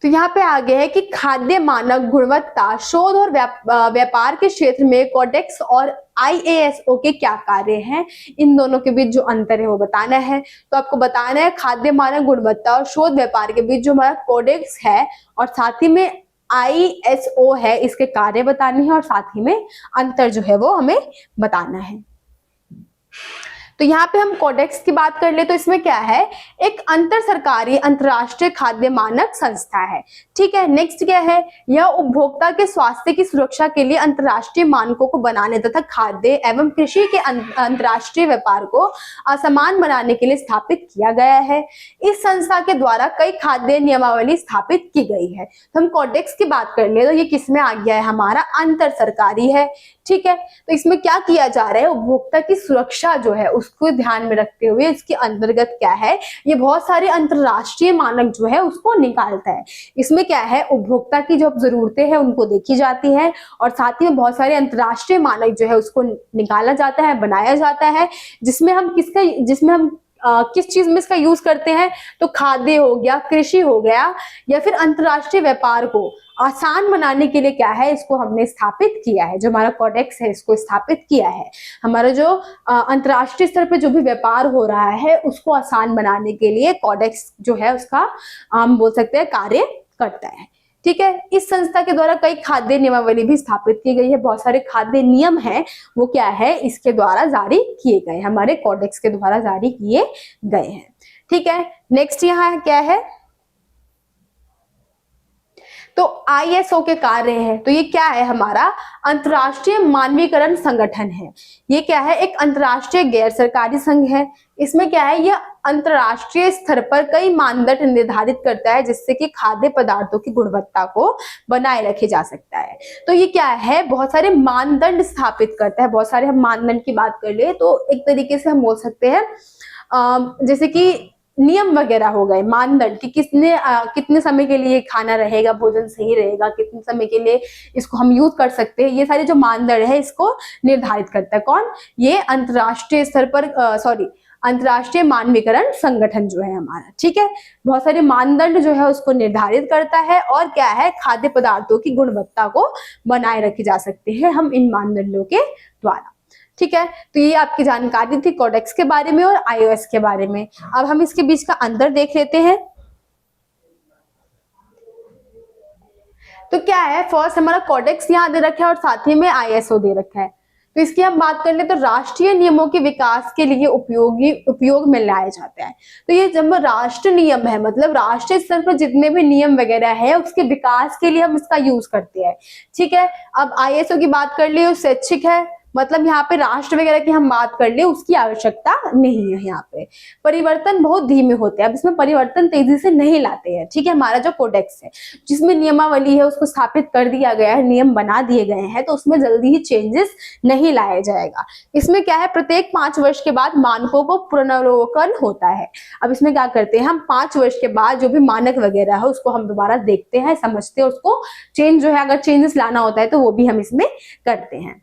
तो यहाँ पे आगे है कि खाद्य मानक गुणवत्ता शोध और व्यापार के क्षेत्र में कोडेक्स और आईएएसओ के क्या कार्य हैं, इन दोनों के बीच जो अंतर है वो बताना है। तो आपको बताना है खाद्य मानक गुणवत्ता और शोध व्यापार के बीच जो हमारा कोडेक्स है और साथ ही में आईएसओ है, इसके कार्य बताने हैं और साथ ही में अंतर जो है वो हमें बताना है। तो यहाँ पे हम कोडेक्स की बात कर ले तो इसमें क्या है, एक अंतर सरकारी अंतरराष्ट्रीय खाद्य मानक संस्था है। ठीक है, नेक्स्ट क्या है, यह उपभोक्ता के स्वास्थ्य की सुरक्षा के लिए अंतरराष्ट्रीय मानकों को बनाने तथा खाद्य एवं कृषि के अंतरराष्ट्रीय व्यापार को असमान बनाने के लिए स्थापित किया गया है। इस संस्था के द्वारा कई खाद्य नियमावली स्थापित की गई है। तो हम कोडेक्स की बात कर ले तो ये किसमें आ गया है, हमारा अंतर सरकारी है। ठीक है, तो इसमें क्या किया जा रहा है, उपभोक्ता की सुरक्षा जो है उसको ध्यान में रखते हुए इसके अंतर्गत क्या है, ये बहुत सारे अंतरराष्ट्रीय मानक जो है उसको निकालता है। इसमें क्या है, उपभोक्ता की जो जरूरतें हैं उनको देखी जाती है और साथ ही में बहुत सारे अंतरराष्ट्रीय मानक जो है उसको निकाला जाता है, बनाया जाता है, जिसमें हम किस चीज में इसका यूज करते हैं, तो खाद्य हो गया, कृषि हो गया, या फिर अंतरराष्ट्रीय व्यापार को आसान बनाने के लिए क्या है, इसको हमने स्थापित किया है। जो हमारा कोडेक्स है इसको स्थापित किया है। हमारा जो अंतरराष्ट्रीय स्तर पे जो भी व्यापार हो रहा है उसको आसान बनाने के लिए कोडेक्स जो है उसका हम बोल सकते हैं कार्य करता है। ठीक है, इस संस्था के द्वारा कई खाद्य नियमावली भी स्थापित की गई है। बहुत सारे खाद्य नियम हैं वो क्या है, इसके द्वारा जारी किए गए, हमारे कोडेक्स के द्वारा जारी किए गए हैं। ठीक है, नेक्स्ट यहाँ क्या है, तो आईएसओ के कार्य है। तो ये क्या है, हमारा अंतरराष्ट्रीय मानवीकरण संगठन है। ये क्या है, एक अंतरराष्ट्रीय गैर सरकारी संघ है। इसमें क्या है, यह अंतरराष्ट्रीय स्तर पर कई मानदंड निर्धारित करता है जिससे कि खाद्य पदार्थों की गुणवत्ता को बनाए रखे जा सकता है। तो ये क्या है, बहुत सारे मानदंड स्थापित करता है। बहुत सारे हम मानदंड की बात कर ले तो एक तरीके से हम बोल सकते हैं जैसे कि नियम वगैरह हो गए, मानदंड कि कितने समय के लिए खाना रहेगा, भोजन सही रहेगा, कितने समय के लिए इसको हम यूज कर सकते हैं, ये सारे जो मानदंड है इसको निर्धारित करता है कौन, ये अंतरराष्ट्रीय स्तर पर अंतरराष्ट्रीय मानवीकरण संगठन जो है हमारा। ठीक है, बहुत सारे मानदंड जो है उसको निर्धारित करता है और क्या है, खाद्य पदार्थों की गुणवत्ता को बनाए रखी जा सकती है हम इन मानदंडों के द्वारा। ठीक है, तो ये आपकी जानकारी थी कोडेक्स के बारे में और आईओएस के बारे में। अब हम इसके बीच का अंतर देख लेते हैं। तो क्या है, फर्स्ट हमारा कोडेक्स यहाँ दे रखा है और साथ ही में आईएसओ दे रखा है। तो इसकी हम बात कर ले तो राष्ट्रीय नियमों के विकास के लिए उपयोग में लाया जाता है। तो ये जब राष्ट्र नियम है, मतलब राष्ट्रीय स्तर पर जितने भी नियम वगैरह है उसके विकास के लिए हम इसका यूज करते हैं। ठीक है, अब आईएसओ की बात कर ली, स्वैच्छिक है, मतलब यहाँ पे राष्ट्र वगैरह की हम बात कर ले उसकी आवश्यकता नहीं है। यहाँ पे परिवर्तन बहुत धीमे होते हैं, अब इसमें परिवर्तन तेजी से नहीं लाते हैं। ठीक है, हमारा जो कोडेक्स है जिसमें नियमावली है उसको स्थापित कर दिया गया है, नियम बना दिए गए हैं, तो उसमें जल्दी ही चेंजेस नहीं लाया जाएगा। इसमें क्या है, प्रत्येक 5 वर्ष के बाद मानकों को पुनरावलोकन होता है। अब इसमें क्या करते हैं, हम 5 वर्ष के बाद जो भी मानक वगैरह है उसको हम दोबारा देखते हैं, समझते हैं, उसको चेंज जो है अगर चेंजेस लाना होता है तो वो भी हम इसमें करते हैं।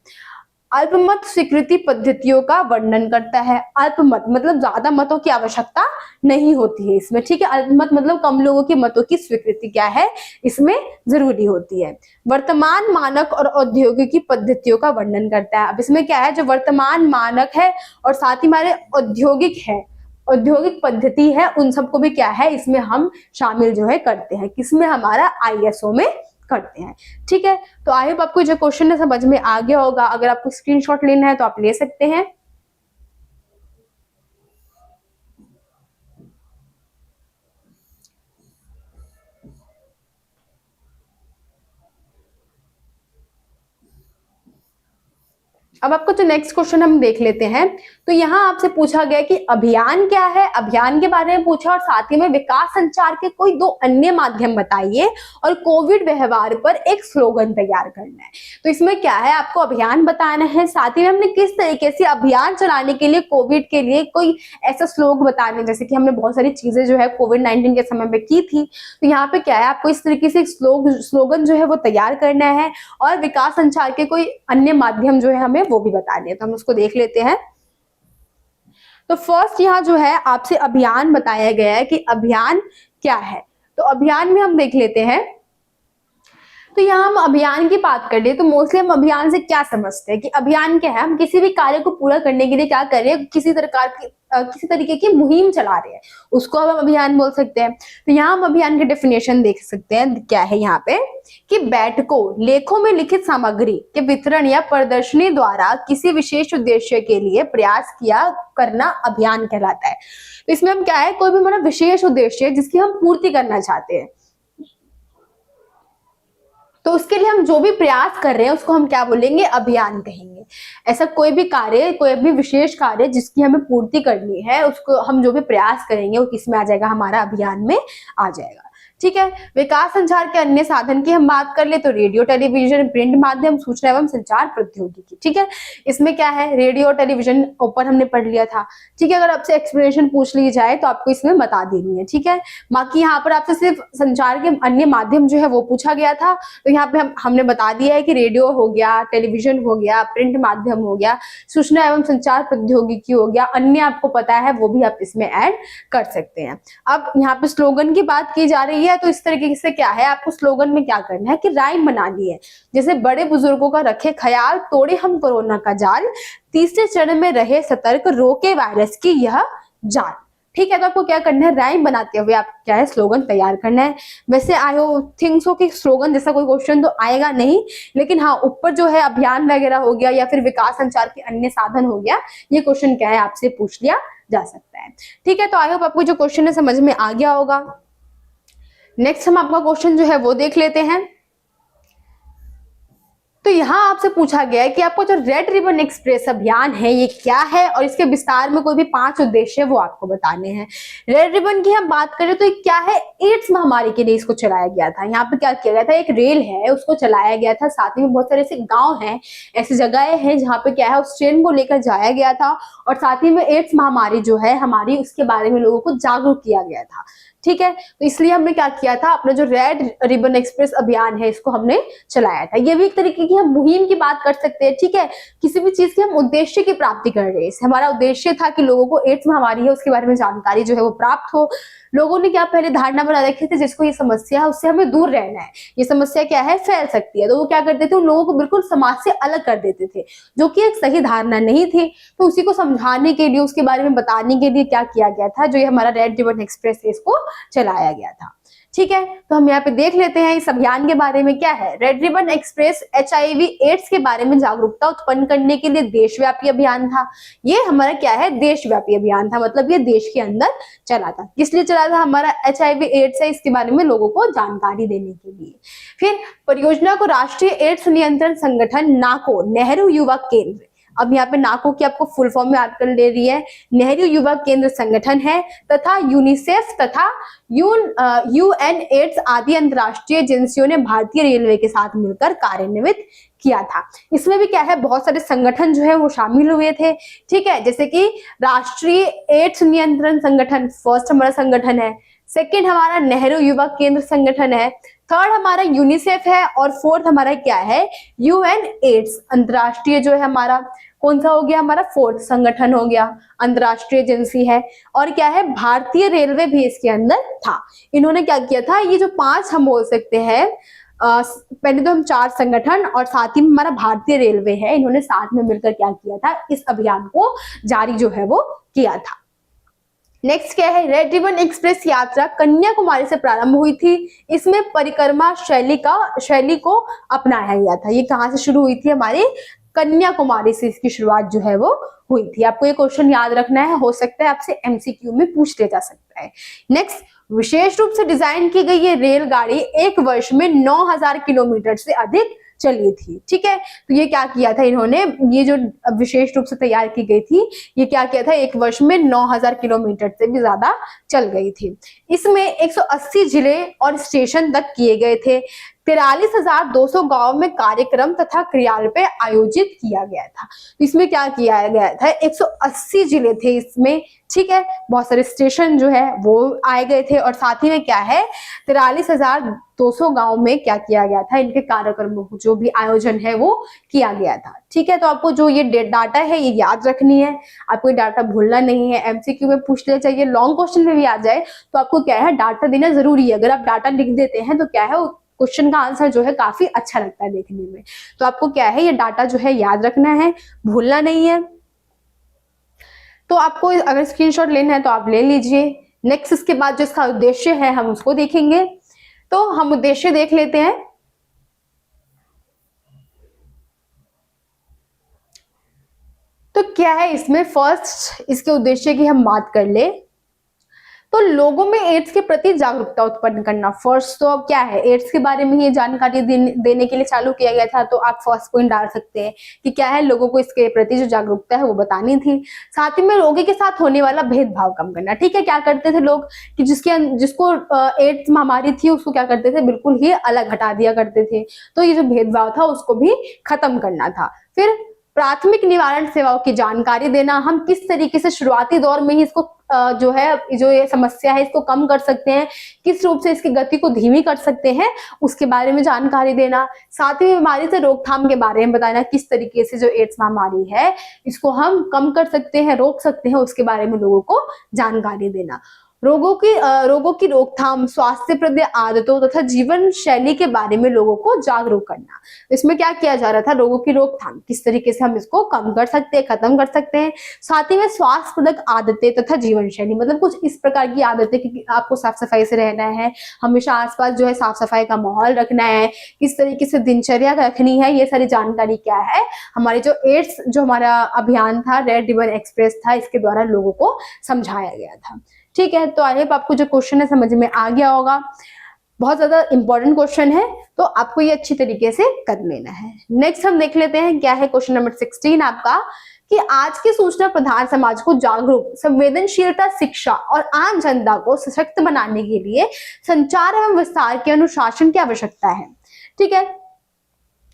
अल्पमत स्वीकृति पद्धतियों का वर्णन करता है। अल्पमत मतलब ज्यादा मतों की आवश्यकता नहीं होती है इसमें। ठीक है, अल्पमत मतलब कम लोगों के मतों की स्वीकृति क्या है इसमें जरूरी होती है। वर्तमान मानक और औद्योगिकी पद्धतियों का वर्णन करता है। अब इसमें क्या है, जो वर्तमान मानक है और साथ ही हमारे औद्योगिक है, औद्योगिक पद्धति है, उन सबको भी क्या है इसमें हम शामिल जो है करते हैं, किसमें, हमारा आईएसओ में करते हैं। ठीक है, तो आई होप आपको जो क्वेश्चन है समझ में आ गया होगा। अगर आपको स्क्रीनशॉट लेना है तो आप ले सकते हैं। अब आपको जो नेक्स्ट क्वेश्चन हम देख लेते हैं, तो यहाँ आपसे पूछा गया कि अभियान क्या है, अभियान के बारे में पूछा और साथ ही में विकास संचार के कोई 2 अन्य माध्यम बताइए और कोविड व्यवहार पर एक स्लोगन तैयार करना है। तो इसमें क्या है, आपको अभियान बताना है, साथ ही में हमने किस तरीके से अभियान चलाने के लिए कोविड के लिए कोई ऐसा स्लोग बताने, जैसे कि हमने बहुत सारी चीजें जो है कोविड-19 के समय में की थी, तो यहाँ पे क्या है, आपको इस तरीके से स्लोगन जो है वो तैयार करना है और विकास संचार के कोई अन्य माध्यम जो है हमें वो भी बताने हैं। तो हम उसको देख लेते हैं। तो फर्स्ट यहाँ जो है आपसे अभियान बताया गया है कि अभियान क्या है। तो अभियान में हम देख लेते हैं, तो यहाँ हम अभियान की बात कर ले तो मोस्टली हम अभियान से क्या समझते हैं कि अभियान क्या है, हम किसी भी कार्य को पूरा करने के लिए क्या कर रहे हैं, किसी तरीके की मुहिम चला रहे हैं, उसको हम अभियान बोल सकते हैं। तो यहाँ हम अभियान की डेफिनेशन देख सकते हैं, क्या है यहाँ पे कि बैठकों, लेखों में लिखित सामग्री के वितरण या प्रदर्शनी द्वारा किसी विशेष उद्देश्य के लिए प्रयास किया करना अभियान कहलाता है। तो इसमें हम क्या है, कोई भी हमारा विशेष उद्देश्य जिसकी हम पूर्ति करना चाहते हैं, तो उसके लिए हम जो भी प्रयास कर रहे हैं उसको हम क्या बोलेंगे, अभियान कहेंगे। ऐसा कोई भी कार्य, कोई भी विशेष कार्य जिसकी हमें पूर्ति करनी है, उसको हम जो भी प्रयास करेंगे वो किस में आ जाएगा, हमारा अभियान में आ जाएगा। ठीक है, विकास संचार के अन्य साधन की हम बात कर ले तो रेडियो, टेलीविजन, प्रिंट माध्यम, सूचना एवं संचार प्रौद्योगिकी। ठीक है, इसमें क्या है, रेडियो, टेलीविजन ऊपर हमने पढ़ लिया था। ठीक है, अगर आपसे एक्सप्लेनेशन पूछ ली जाए तो आपको इसमें बता देनी है। ठीक है, बाकी यहाँ पर आपसे सिर्फ संचार के अन्य माध्यम जो है वो पूछा गया था, तो यहाँ पे हमने बता दिया है कि रेडियो हो गया, टेलीविजन हो गया, प्रिंट माध्यम हो गया, सूचना एवं संचार प्रौद्योगिकी हो गया, अन्य आपको पता है वो भी आप इसमें ऐड कर सकते हैं। अब यहाँ पे स्लोगन की बात की जा रही है, तो इस तरीके से क्या है, आपको स्लोगन में क्या करना है कि राइम बनानी है, जैसे बड़े बुजुर्गों का रखे ख्याल, तोड़े हम कोरोना का जाल, तीसरे चरण में रहे सतर्क, रोके वायरस की यह जान। ठीक है, तो आपको क्या करना है, राइम बनाते हुए आप क्या है, स्लोगन तैयार करना है। वैसे आई थिंक सो कि स्लोगन जैसा कोई क्वेश्चन तो आएगा नहीं, लेकिन हाँ ऊपर जो है अभियान वगैरह हो गया या फिर विकास संचार के अन्य साधन हो गया, ये क्वेश्चन क्या है आपसे पूछ लिया जा सकता है। ठीक है, तो आई होप आपको जो क्वेश्चन है समझ में आ गया होगा। नेक्स्ट हम आपका क्वेश्चन जो है वो देख लेते हैं। तो यहाँ आपसे पूछा गया है कि आपको जो रेड रिबन एक्सप्रेस अभियान है ये क्या है और इसके विस्तार में कोई भी 5 उद्देश्य वो आपको बताने हैं। रेड रिबन की हम बात करें तो ये क्या है, एड्स महामारी के लिए इसको चलाया गया था। यहाँ पे क्या किया गया था, एक रेल है उसको चलाया गया था, साथ ही में बहुत सारे ऐसे गांव हैं, ऐसी जगहें हैं जहाँ पे क्या है उस ट्रेन को लेकर जाया गया था और साथ ही में एड्स महामारी जो है हमारी उसके बारे में लोगों को जागरूक किया गया था। ठीक है, तो इसलिए हमने क्या किया था, अपना जो रेड रिबन एक्सप्रेस अभियान है इसको हमने चलाया था। ये भी एक तरीके की हम मुहिम की बात कर सकते हैं। ठीक है, किसी भी चीज के हम उद्देश्य की प्राप्ति कर रहे हैं, हमारा उद्देश्य था कि लोगों को एड्स महामारी है उसके बारे में जानकारी जो है वो प्राप्त हो। लोगों ने क्या पहले धारणा बना रखी थी, जिसको ये समस्या है उससे हमें दूर रहना है, ये समस्या क्या है फैल सकती है, तो वो क्या करते थे, उन लोगों को बिल्कुल समाज से अलग कर देते थे, जो कि एक सही धारणा नहीं थी। तो उसी को समझाने के लिए, उसके बारे में बताने के लिए क्या किया गया था, जो ये हमारा रेड रिबन एक्सप्रेस है इसको चलाया गया था। ठीक है, तो हम यहाँ पे देख लेते हैं इस अभियान के बारे में क्या है। Red ribbon express HIV AIDS के बारे में जागरूकता उत्पन्न करने के लिए देशव्यापी अभियान था। ये हमारा क्या है, देशव्यापी अभियान था, मतलब ये देश के अंदर चला था। किस लिए चला था, हमारा HIV एड्स है इसके बारे में लोगों को जानकारी देने के लिए। फिर परियोजना को राष्ट्रीय एड्स नियंत्रण संगठन नाको, नेहरू युवा केंद्र, अब यहाँ पे नाको की आपको फुल फॉर्म में याद कर ले रही है। नेहरू युवा केंद्र संगठन है तथा यूनिसेफ तथा UN एड्स आदि अंतरराष्ट्रीय एजेंसियों ने भारतीय रेलवे के साथ मिलकर कार्यान्वित किया था। इसमें भी क्या है, बहुत सारे संगठन जो है वो शामिल हुए थे, ठीक है, जैसे कि राष्ट्रीय एड्स नियंत्रण संगठन फर्स्ट हमारा संगठन है, सेकंड हमारा नेहरू युवा केंद्र संगठन है, थर्ड हमारा यूनिसेफ है और फोर्थ हमारा क्या है, UN एड्स अंतरराष्ट्रीय जो है हमारा कौन सा हो गया, हमारा फोर्थ संगठन हो गया, अंतरराष्ट्रीय एजेंसी है। और क्या है, भारतीय रेलवे भी इसके अंदर था। इन्होंने क्या किया था, ये जो 5 हम बोल सकते हैं, पहले तो हम 4 संगठन और साथ ही में हमारा भारतीय रेलवे है, इन्होंने साथ में मिलकर क्या किया था, इस अभियान को जारी जो है वो किया था। नेक्स्ट क्या है, रेड रिबन एक्सप्रेस यात्रा कन्याकुमारी से प्रारंभ हुई थी। इसमें परिक्रमा शैली को अपनाया गया था। ये कहाँ से शुरू हुई थी, हमारे कन्याकुमारी से इसकी शुरुआत जो है वो हुई थी। आपको ये क्वेश्चन याद रखना है, हो सकता है आपसे MCQ में पूछ लिया जा सकता है। नेक्स्ट, विशेष रूप से डिजाइन की गई ये रेलगाड़ी 1 वर्ष में 9000 किलोमीटर से अधिक चली थी, ठीक है। तो ये क्या किया था इन्होंने, ये जो विशेष रूप से तैयार की गई थी, ये क्या किया था, 1 वर्ष में 9000 किलोमीटर से भी ज्यादा चल गई थी। इसमें 180 जिले और स्टेशन तक किए गए थे। 43,200 गांव में कार्यक्रम तथा क्रियाकलाप आयोजित किया गया था। इसमें क्या किया गया था, 180 जिले थे इसमें, ठीक है, बहुत सारे स्टेशन जो है वो आए गए थे और साथ ही में क्या है, 43,200 गांव में क्या किया गया था, इनके कार्यक्रमों को जो भी आयोजन है वो किया गया था, ठीक है। तो आपको जो ये डाटा है ये याद रखनी है, आपको ये डाटा भूलना नहीं है। MCQ में पूछ लिया चाहिए, लॉन्ग क्वेश्चन में भी आ जाए तो आपको क्या है, डाटा देना जरूरी है। अगर आप डाटा लिख देते हैं तो क्या है, क्वेश्चन का आंसर जो है काफी अच्छा लगता है देखने में। तो आपको क्या है, ये डाटा जो है याद रखना है, भूलना नहीं है। तो आपको अगर स्क्रीनशॉट लेना है तो आप ले लीजिए। नेक्स्ट इसके बाद जो इसका उद्देश्य है हम उसको देखेंगे। तो हम उद्देश्य देख लेते हैं। तो क्या है इसमें, फर्स्ट इसके उद्देश्य की हम बात कर ले तो लोगों में एड्स के प्रति जागरूकता उत्पन्न करना। फर्स्ट तो अब क्या है, एड्स के बारे में ये जानकारी देने के लिए चालू किया गया था। तो आप फर्स्ट पॉइंट डाल सकते हैं कि क्या है, लोगों को इसके प्रति जो जागरूकता है वो बतानी थी। साथ ही में रोगी के साथ होने वाला भेदभाव कम करना, ठीक है। क्या करते थे लोग कि जिसको एड्स महामारी थी उसको क्या करते थे, बिल्कुल ही अलग हटा दिया करते थे। तो ये जो भेदभाव था उसको भी खत्म करना था। फिर प्राथमिक निवारण सेवाओं की जानकारी देना, हम किस तरीके से शुरुआती दौर में ही इसको जो है, जो ये समस्या है इसको कम कर सकते हैं, किस रूप से इसकी गति को धीमी कर सकते हैं, उसके बारे में जानकारी देना। साथ ही बीमारी से रोकथाम के बारे में बताना, किस तरीके से जो एड्स महामारी है इसको हम कम कर सकते हैं, रोक सकते हैं, उसके बारे में लोगों को जानकारी देना। रोगों की रोकथाम, स्वास्थ्यप्रद आदतों तथा जीवन शैली के बारे में लोगों को जागरूक करना। इसमें क्या किया जा रहा था, रोगों की रोकथाम, किस तरीके से हम इसको कम कर सकते हैं, खत्म कर सकते हैं। साथ ही में स्वास्थ्यप्रद आदतें तथा जीवन शैली, मतलब कुछ इस प्रकार की आदतें कि आपको साफ सफाई से रहना है, हमेशा आसपास जो है साफ सफाई का माहौल रखना है, किस तरीके से दिनचर्या रखनी है, ये सारी जानकारी क्या है, हमारे जो एड्स जो हमारा अभियान था, रेड रिबन एक्सप्रेस था, इसके द्वारा लोगों को समझाया गया था, ठीक है। तो आई होप आपको जो क्वेश्चन है समझ में आ गया होगा। बहुत ज्यादा इंपॉर्टेंट क्वेश्चन है, तो आपको ये अच्छी तरीके से कर लेना है। नेक्स्ट हम देख लेते हैं क्या है क्वेश्चन नंबर 16 आपका, कि आज के सूचना प्रधान समाज को जागरूक, संवेदनशीलता, शिक्षा और आम जनता को सशक्त बनाने के लिए संचार एवं विस्तार के अनुशासन की आवश्यकता है, ठीक है।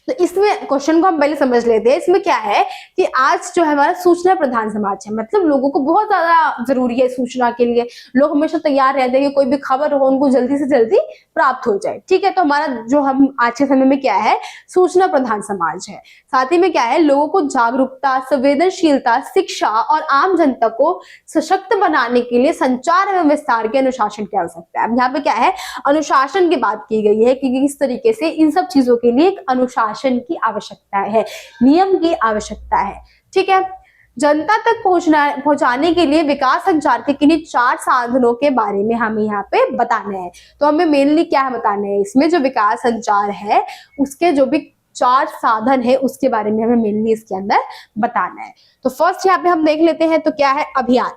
तो इसमें क्वेश्चन को हम पहले समझ लेते हैं। इसमें क्या है कि आज जो है हमारा सूचना प्रधान समाज है, मतलब लोगों को बहुत ज्यादा जरूरी है सूचना के लिए। लोग हमेशा तैयार रहते हैं कि कोई भी खबर हो उनको जल्दी से जल्दी प्राप्त हो जाए, ठीक है। तो हमारा जो हम आज के समय में क्या है, सूचना प्रधान समाज है। साथ ही में क्या है, लोगों को जागरूकता, संवेदनशीलता, शिक्षा और आम जनता को सशक्त बनाने के लिए संचार एवं विस्तार के अनुशासन की आवश्यकता है। अब यहाँ पे क्या है, अनुशासन की बात की गई है कि किस तरीके से इन सब चीजों के लिए एक अनुशासन की आवश्यकता है, नियम की आवश्यकता है, ठीक है। जनता तक पहुंचाने के लिए विकास संचार के किन्हीं 4 साधनों के बारे में हमें यहाँ पे बताना है। तो हमें मेनली क्या बताना है, इसमें जो विकास संचार है उसके जो भी 4 साधन है उसके बारे में हमें मेनली इसके अंदर बताना है। तो फर्स्ट यहाँ पे हम देख लेते हैं, तो क्या है, अभियान।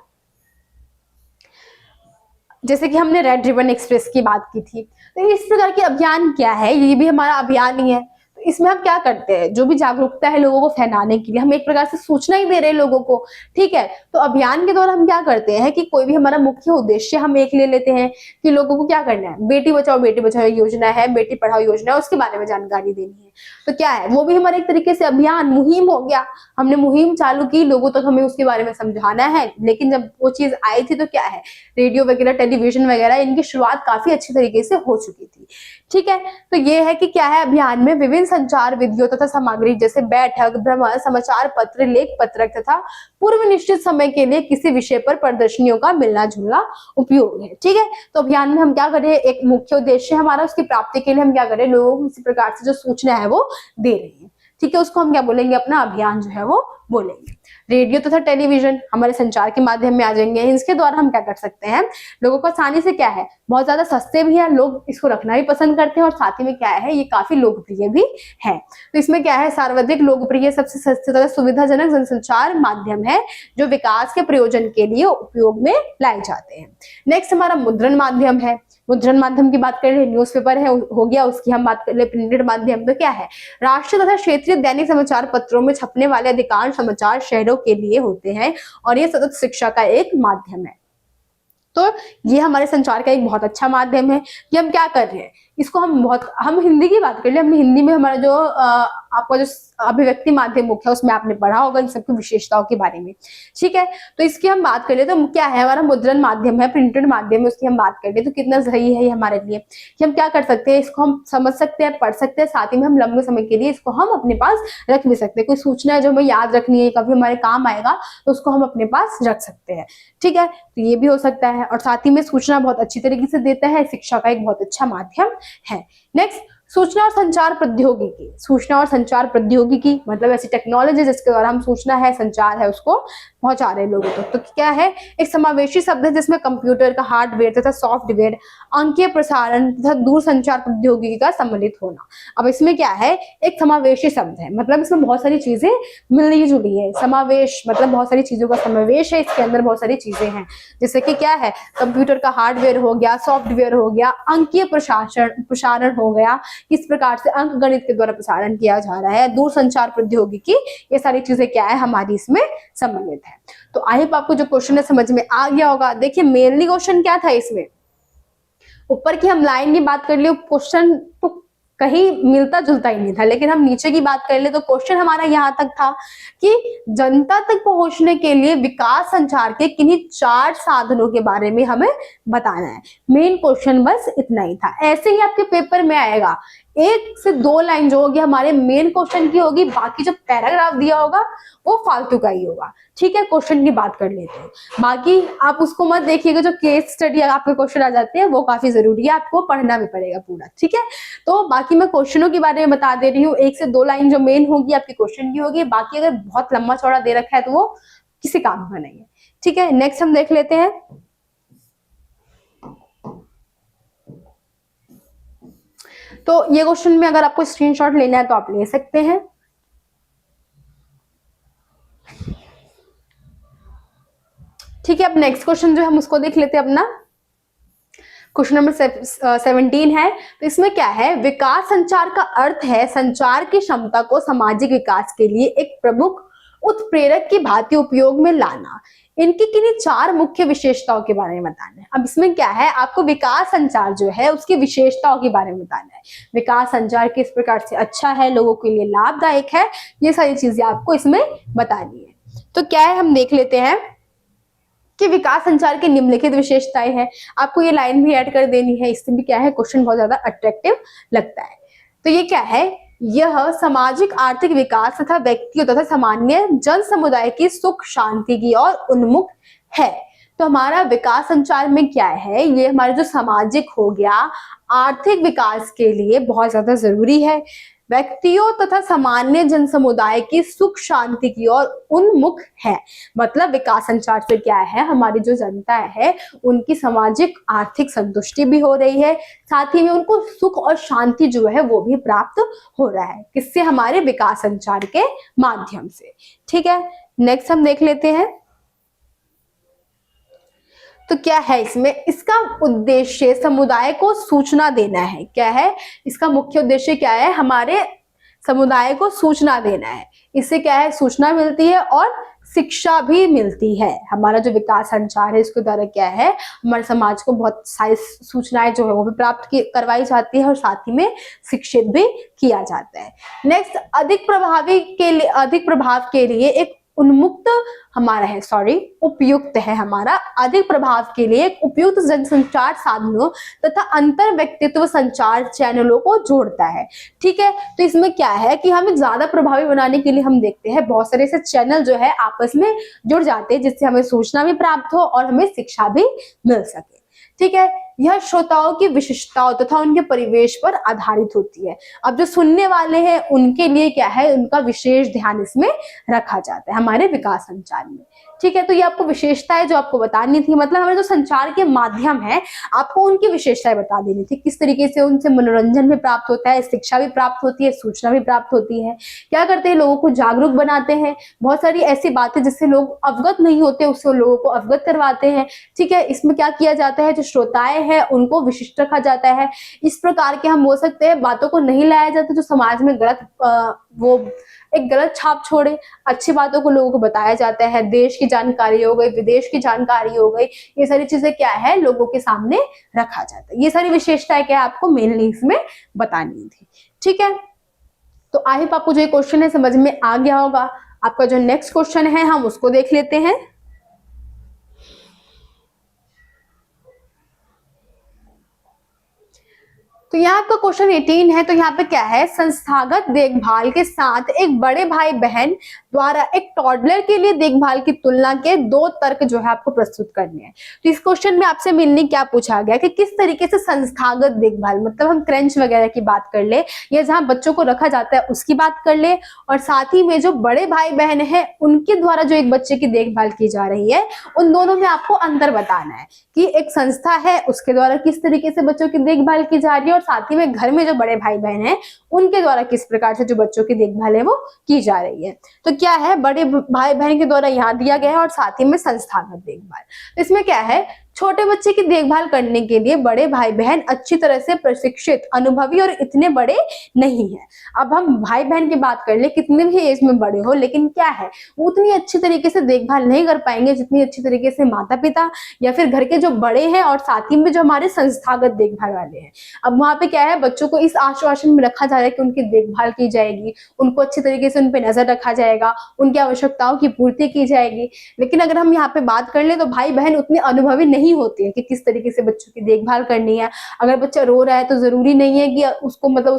जैसे कि हमने रेड रिबन एक्सप्रेस की बात की थी, तो इस प्रकार के अभियान क्या है, ये भी हमारा अभियान ही है। तो इसमें हम क्या करते हैं, जो भी जागरूकता है लोगों को फैलाने के लिए, हम एक प्रकार से सूचना ही दे रहे हैं लोगों को, ठीक है। तो अभियान के दौरान हम क्या करते हैं कि कोई भी हमारा मुख्य उद्देश्य हम एक ले लेते हैं कि लोगों को क्या करना है, बेटी बचाओ योजना है, बेटी पढ़ाओ योजना है, उसके बारे में जानकारी देनी है। तो क्या है, वो भी हमारे एक तरीके से अभियान मुहिम हो गया, हमने मुहिम चालू की, लोगों तक हमें उसके बारे में समझाना है। लेकिन जब वो चीज आई थी तो क्या है, रेडियो वगैरह, टेलीविजन वगैरह, इनकी शुरुआत काफी अच्छी तरीके से हो चुकी थी, ठीक है। तो ये है कि क्या है, अभियान में विभिन्न संचार विधियों तथा सामग्री जैसे बैठक, भ्रमण, समाचार पत्र, लेख पत्रक तथा पूर्व निश्चित समय के लिए किसी विषय पर प्रदर्शनियों का मिलना जुलना उपयोग है, ठीक है। तो अभियान में हम क्या करें, एक मुख्य उद्देश्य हमारा, उसकी प्राप्ति के लिए हम क्या करें, लोगों को इसी प्रकार से जो सूचना है वो दे रहे हैं, ठीक है। उसको हम क्या बोलेंगे, अपना अभियान जो है वो बोलेंगे। रेडियो तथा टेलीविजन हमारे संचार के माध्यम में आ जाएंगे। इसके द्वारा हम क्या कर सकते हैं, लोगों को आसानी से क्या है, बहुत ज्यादा सस्ते भी है, लोग इसको रखना भी पसंद करते हैं, और साथ ही में क्या है, ये काफी लोकप्रिय भी है। तो इसमें क्या है, सर्वाधिक लोकप्रिय, सबसे सस्ते तथा सुविधाजनक जनसंचार माध्यम है जो विकास के प्रयोजन के लिए उपयोग में लाए जाते हैं। नेक्स्ट हमारा मुद्रण माध्यम है। मुद्रण माध्यम की बात करें, न्यूज़पेपर है हो गया, उसकी हम बात कर ले प्रिंटेड माध्यम। तो क्या है, राष्ट्रीय तथा क्षेत्रीय दैनिक समाचार पत्रों में छपने वाले अधिकांश समाचार शहरों के लिए होते हैं और ये सतत शिक्षा का एक माध्यम है। तो ये हमारे संचार का एक बहुत अच्छा माध्यम है कि हम क्या कर रहे हैं, इसको हम हिंदी की बात कर ले, हमने हिंदी में हमारा जो आपका जो अभिव्यक्ति माध्यम मुख्य है उसमें आपने पढ़ा होगा इन सबकी विशेषताओं के बारे में, ठीक है। तो इसकी हम बात कर ले तो क्या है, हमारा मुद्रण माध्यम है, प्रिंटेड माध्यम है, उसकी हम बात कर ले तो कितना सही है ये हमारे लिए कि हम क्या कर सकते हैं, इसको हम समझ सकते हैं, पढ़ सकते हैं, साथ ही में हम लंबे समय के लिए इसको हम अपने पास रख भी सकते हैं। कोई सूचना है जो हमें याद रखनी है, कभी हमारे काम आएगा तो उसको हम अपने पास रख सकते हैं, ठीक है। तो ये भी हो सकता है, और साथ ही में सूचना बहुत अच्छी तरीके से देता है, शिक्षा का एक बहुत अच्छा माध्यम है। नेक्स्ट, सूचना और संचार प्रौद्योगिकी। सूचना और संचार प्रौद्योगिकी मतलब ऐसी टेक्नोलॉजी जिसके द्वारा हम सूचना है, संचार है, उसको पहुंचा रहे हैं लोगों तक। तो क्या है, एक समावेशी शब्द है जिसमें कंप्यूटर का हार्डवेयर तथा सॉफ्टवेयर, अंकीय प्रसारण तथा दूर संचार प्रौद्योगिकी का सम्मिलित होना। अब इसमें क्या है, एक समावेशी शब्द है, मतलब इसमें बहुत सारी चीजें मिली जुली है। समावेश मतलब बहुत सारी चीजों का समावेश है, इसके अंदर बहुत सारी चीजें हैं, जैसे कि क्या है, कंप्यूटर का हार्डवेयर हो गया, सॉफ्टवेयर हो गया, अंकीय प्रसारण हो गया, किस प्रकार से अंक गणित के द्वारा प्रसारण किया जा रहा है, दूर संचार प्रौद्योगिकी, ये सारी चीजें क्या है, हमारी इसमें सम्मिलित है। तो आई होप आपको जो क्वेश्चन है समझ में आ गया होगा। देखिए मेनली क्वेश्चन क्या था इसमें, ऊपर की हम लाइन की बात कर ली, क्वेश्चन तो कहीं मिलता जुलता ही नहीं था, लेकिन हम नीचे की बात कर ले तो क्वेश्चन हमारा यहाँ तक था कि जनता तक पहुंचने के लिए विकास संचार के किन्हीं 4 साधनों के बारे में हमें बताना है। मेन क्वेश्चन बस इतना ही था। ऐसे ही आपके पेपर में आएगा, 1 से 2 लाइन जो होगी हमारे मेन क्वेश्चन की होगी, बाकी जो पैराग्राफ दिया होगा वो फालतू का ही होगा, ठीक है। क्वेश्चन की बात कर लेते हैं, बाकी आप उसको मत देखिएगा, जो केस स्टडी आपके क्वेश्चन आ जाते हैं वो काफी जरूरी है, आपको पढ़ना भी पड़ेगा पूरा, ठीक है। तो बाकी मैं क्वेश्चनों के बारे में बता दे रही हूँ, 1 से 2 लाइन जो मेन होगी आपकी क्वेश्चन की होगी, बाकी अगर बहुत लंबा चौड़ा दे रखा है तो वो किसी काम का नहीं है, ठीक है। नेक्स्ट हम देख लेते हैं, तो ये क्वेश्चन में अगर आपको स्क्रीनशॉट लेना है तो आप ले सकते हैं। ठीक है, अब नेक्स्ट क्वेश्चन जो हम उसको देख लेते हैं, अपना क्वेश्चन नंबर 17 है। तो इसमें क्या है, विकास संचार का अर्थ है संचार की क्षमता को सामाजिक विकास के लिए एक प्रमुख उत्प्रेरक की भांति उपयोग में लाना। इनकी किन्हीं 4 मुख्य विशेषताओं के बारे में बताना है। अब इसमें क्या है, आपको विकास संचार जो है उसकी विशेषताओं के बारे में बताना है। विकास संचार किस प्रकार से अच्छा है, लोगों के लिए लाभदायक है, ये सारी चीजें आपको इसमें बतानी है। तो क्या है, हम देख लेते हैं कि विकास संचार की निम्नलिखित विशेषताएं हैं। आपको ये लाइन भी ऐड कर देनी है, इससे भी क्या है क्वेश्चन बहुत ज्यादा अट्रैक्टिव लगता है। तो ये क्या है, यह सामाजिक आर्थिक विकास तथा व्यक्तियों तथा सामान्य जन समुदाय की सुख शांति की ओर उन्मुख है। तो हमारा विकास संचार में क्या है, ये हमारे जो सामाजिक हो गया, आर्थिक विकास के लिए बहुत ज्यादा जरूरी है, व्यक्तियों तथा सामान्य जन समुदाय की सुख शांति की ओर उन्मुख है। मतलब विकास संचार से क्या है, हमारी जो जनता है उनकी सामाजिक आर्थिक संतुष्टि भी हो रही है, साथ ही में उनको सुख और शांति जो है वो भी प्राप्त हो रहा है, किससे, हमारे विकास संचार के माध्यम से, ठीक है। नेक्स्ट हम देख लेते हैं, तो क्या है इसमें, इसका उद्देश्य समुदाय को सूचना देना है। क्या है इसका मुख्य उद्देश्य, क्या है, हमारे समुदाय को सूचना देना है। इससे क्या है, सूचना मिलती है और शिक्षा भी मिलती है। हमारा जो विकास संचार है इसके द्वारा क्या है, हमारे समाज को बहुत सारी सूचनाएं जो है वो भी प्राप्त करवाई जाती है और साथ ही में शिक्षित भी किया जाता है। नेक्स्ट, अधिक प्रभाव के लिए एक उन्मुक्त हमारा है, उपयुक्त है हमारा, अधिक प्रभाव के लिए एक उपयुक्त जनसंचार साधनों तथा अंतर व्यक्तित्व संचार चैनलों को जोड़ता है। ठीक है, तो इसमें क्या है कि हमें ज्यादा प्रभावी बनाने के लिए हम देखते हैं बहुत सारे ऐसे चैनल जो है आपस में जुड़ जाते हैं, जिससे हमें सूचना भी प्राप्त हो और हमें शिक्षा भी मिल सके। ठीक है, यह श्रोताओं की विशिष्टताओं तथा उनके परिवेश पर आधारित होती है। अब जो सुनने वाले हैं उनके लिए क्या है, उनका विशेष ध्यान इसमें रखा जाता है हमारे विकास संचार में। ठीक है, तो ये आपको विशेषता है जो आपको बतानी थी, मतलब हमारे जो संचार के माध्यम है आपको उनकी विशेषताएं बता देनी थी, किस तरीके से उनसे मनोरंजन भी प्राप्त होता है, शिक्षा भी प्राप्त होती है, सूचना भी प्राप्त होती है। क्या करते हैं, लोगों को जागरूक बनाते हैं, बहुत सारी ऐसी बातें जिससे लोग अवगत नहीं होते उससे लोगों को अवगत करवाते हैं। ठीक है, इसमें क्या किया जाता है, जो श्रोताएं हैं उनको विशिष्ट रखा जाता है। इस प्रकार के हम बोल सकते हैं बातों को नहीं लाया जाता जो समाज में वो एक गलत छाप छोड़े, अच्छी बातों को लोगों को बताया जाता है। देश की जानकारी हो गई, विदेश की जानकारी हो गई, ये सारी चीजें क्या है लोगों के सामने रखा जाता है। ये सारी विशेषताएं क्या है आपको मेनली इसमें बतानी थी। ठीक है, तो आई होप आपको जो ये क्वेश्चन है समझ में आ गया होगा। आपका जो नेक्स्ट क्वेश्चन है हम उसको देख लेते हैं। तो यहाँ आपका क्वेश्चन 18 है। तो यहाँ पे क्या है, संस्थागत देखभाल के साथ एक बड़े भाई बहन द्वारा एक टॉडलर के लिए देखभाल की तुलना के 2 तर्क जो है आपको प्रस्तुत करने हैं। तो इस क्वेश्चन में आपसे मेनली क्या पूछा गया कि किस तरीके से संस्थागत देखभाल, मतलब हम क्रेंच वगैरह की बात कर ले या जहाँ बच्चों को रखा जाता है उसकी बात कर ले, और साथ ही में जो बड़े भाई बहन है उनके द्वारा जो एक बच्चे की देखभाल की जा रही है, उन दोनों में आपको अंतर बताना है कि एक संस्था है उसके द्वारा किस तरीके से बच्चों की देखभाल की जा रही है और साथ ही में घर में जो बड़े भाई बहन हैं उनके द्वारा किस प्रकार से जो बच्चों की देखभाल है वो की जा रही है। तो क्या है, बड़े भाई बहन के द्वारा यहाँ दिया गया है और साथ ही में संस्थागत देखभाल। तो इसमें क्या है, छोटे बच्चे की देखभाल करने के लिए बड़े भाई बहन अच्छी तरह से प्रशिक्षित, अनुभवी और इतने बड़े नहीं है। अब हम भाई बहन की बात कर ले, कितने भी एज में बड़े हो, लेकिन क्या है वो उतनी अच्छी तरीके से देखभाल नहीं कर पाएंगे जितनी अच्छी तरीके से माता पिता या फिर घर के जो बड़े हैं और साथ ही में जो हमारे संस्थागत देखभाल वाले हैं। अब वहां पे क्या है, बच्चों को इस आश्वासन में रखा जा रहा है कि उनकी देखभाल की जाएगी, उनको अच्छी तरीके से उन पर नजर रखा जाएगा, उनकी आवश्यकताओं की पूर्ति की जाएगी। लेकिन अगर हम यहाँ पे बात कर ले तो भाई बहन उतने अनुभवी नहीं होती है कि किस तरीके से बच्चों की देखभाल करनी है। अगर बच्चा रो रहा है तो जरूरी नहीं है कि उसको मतलब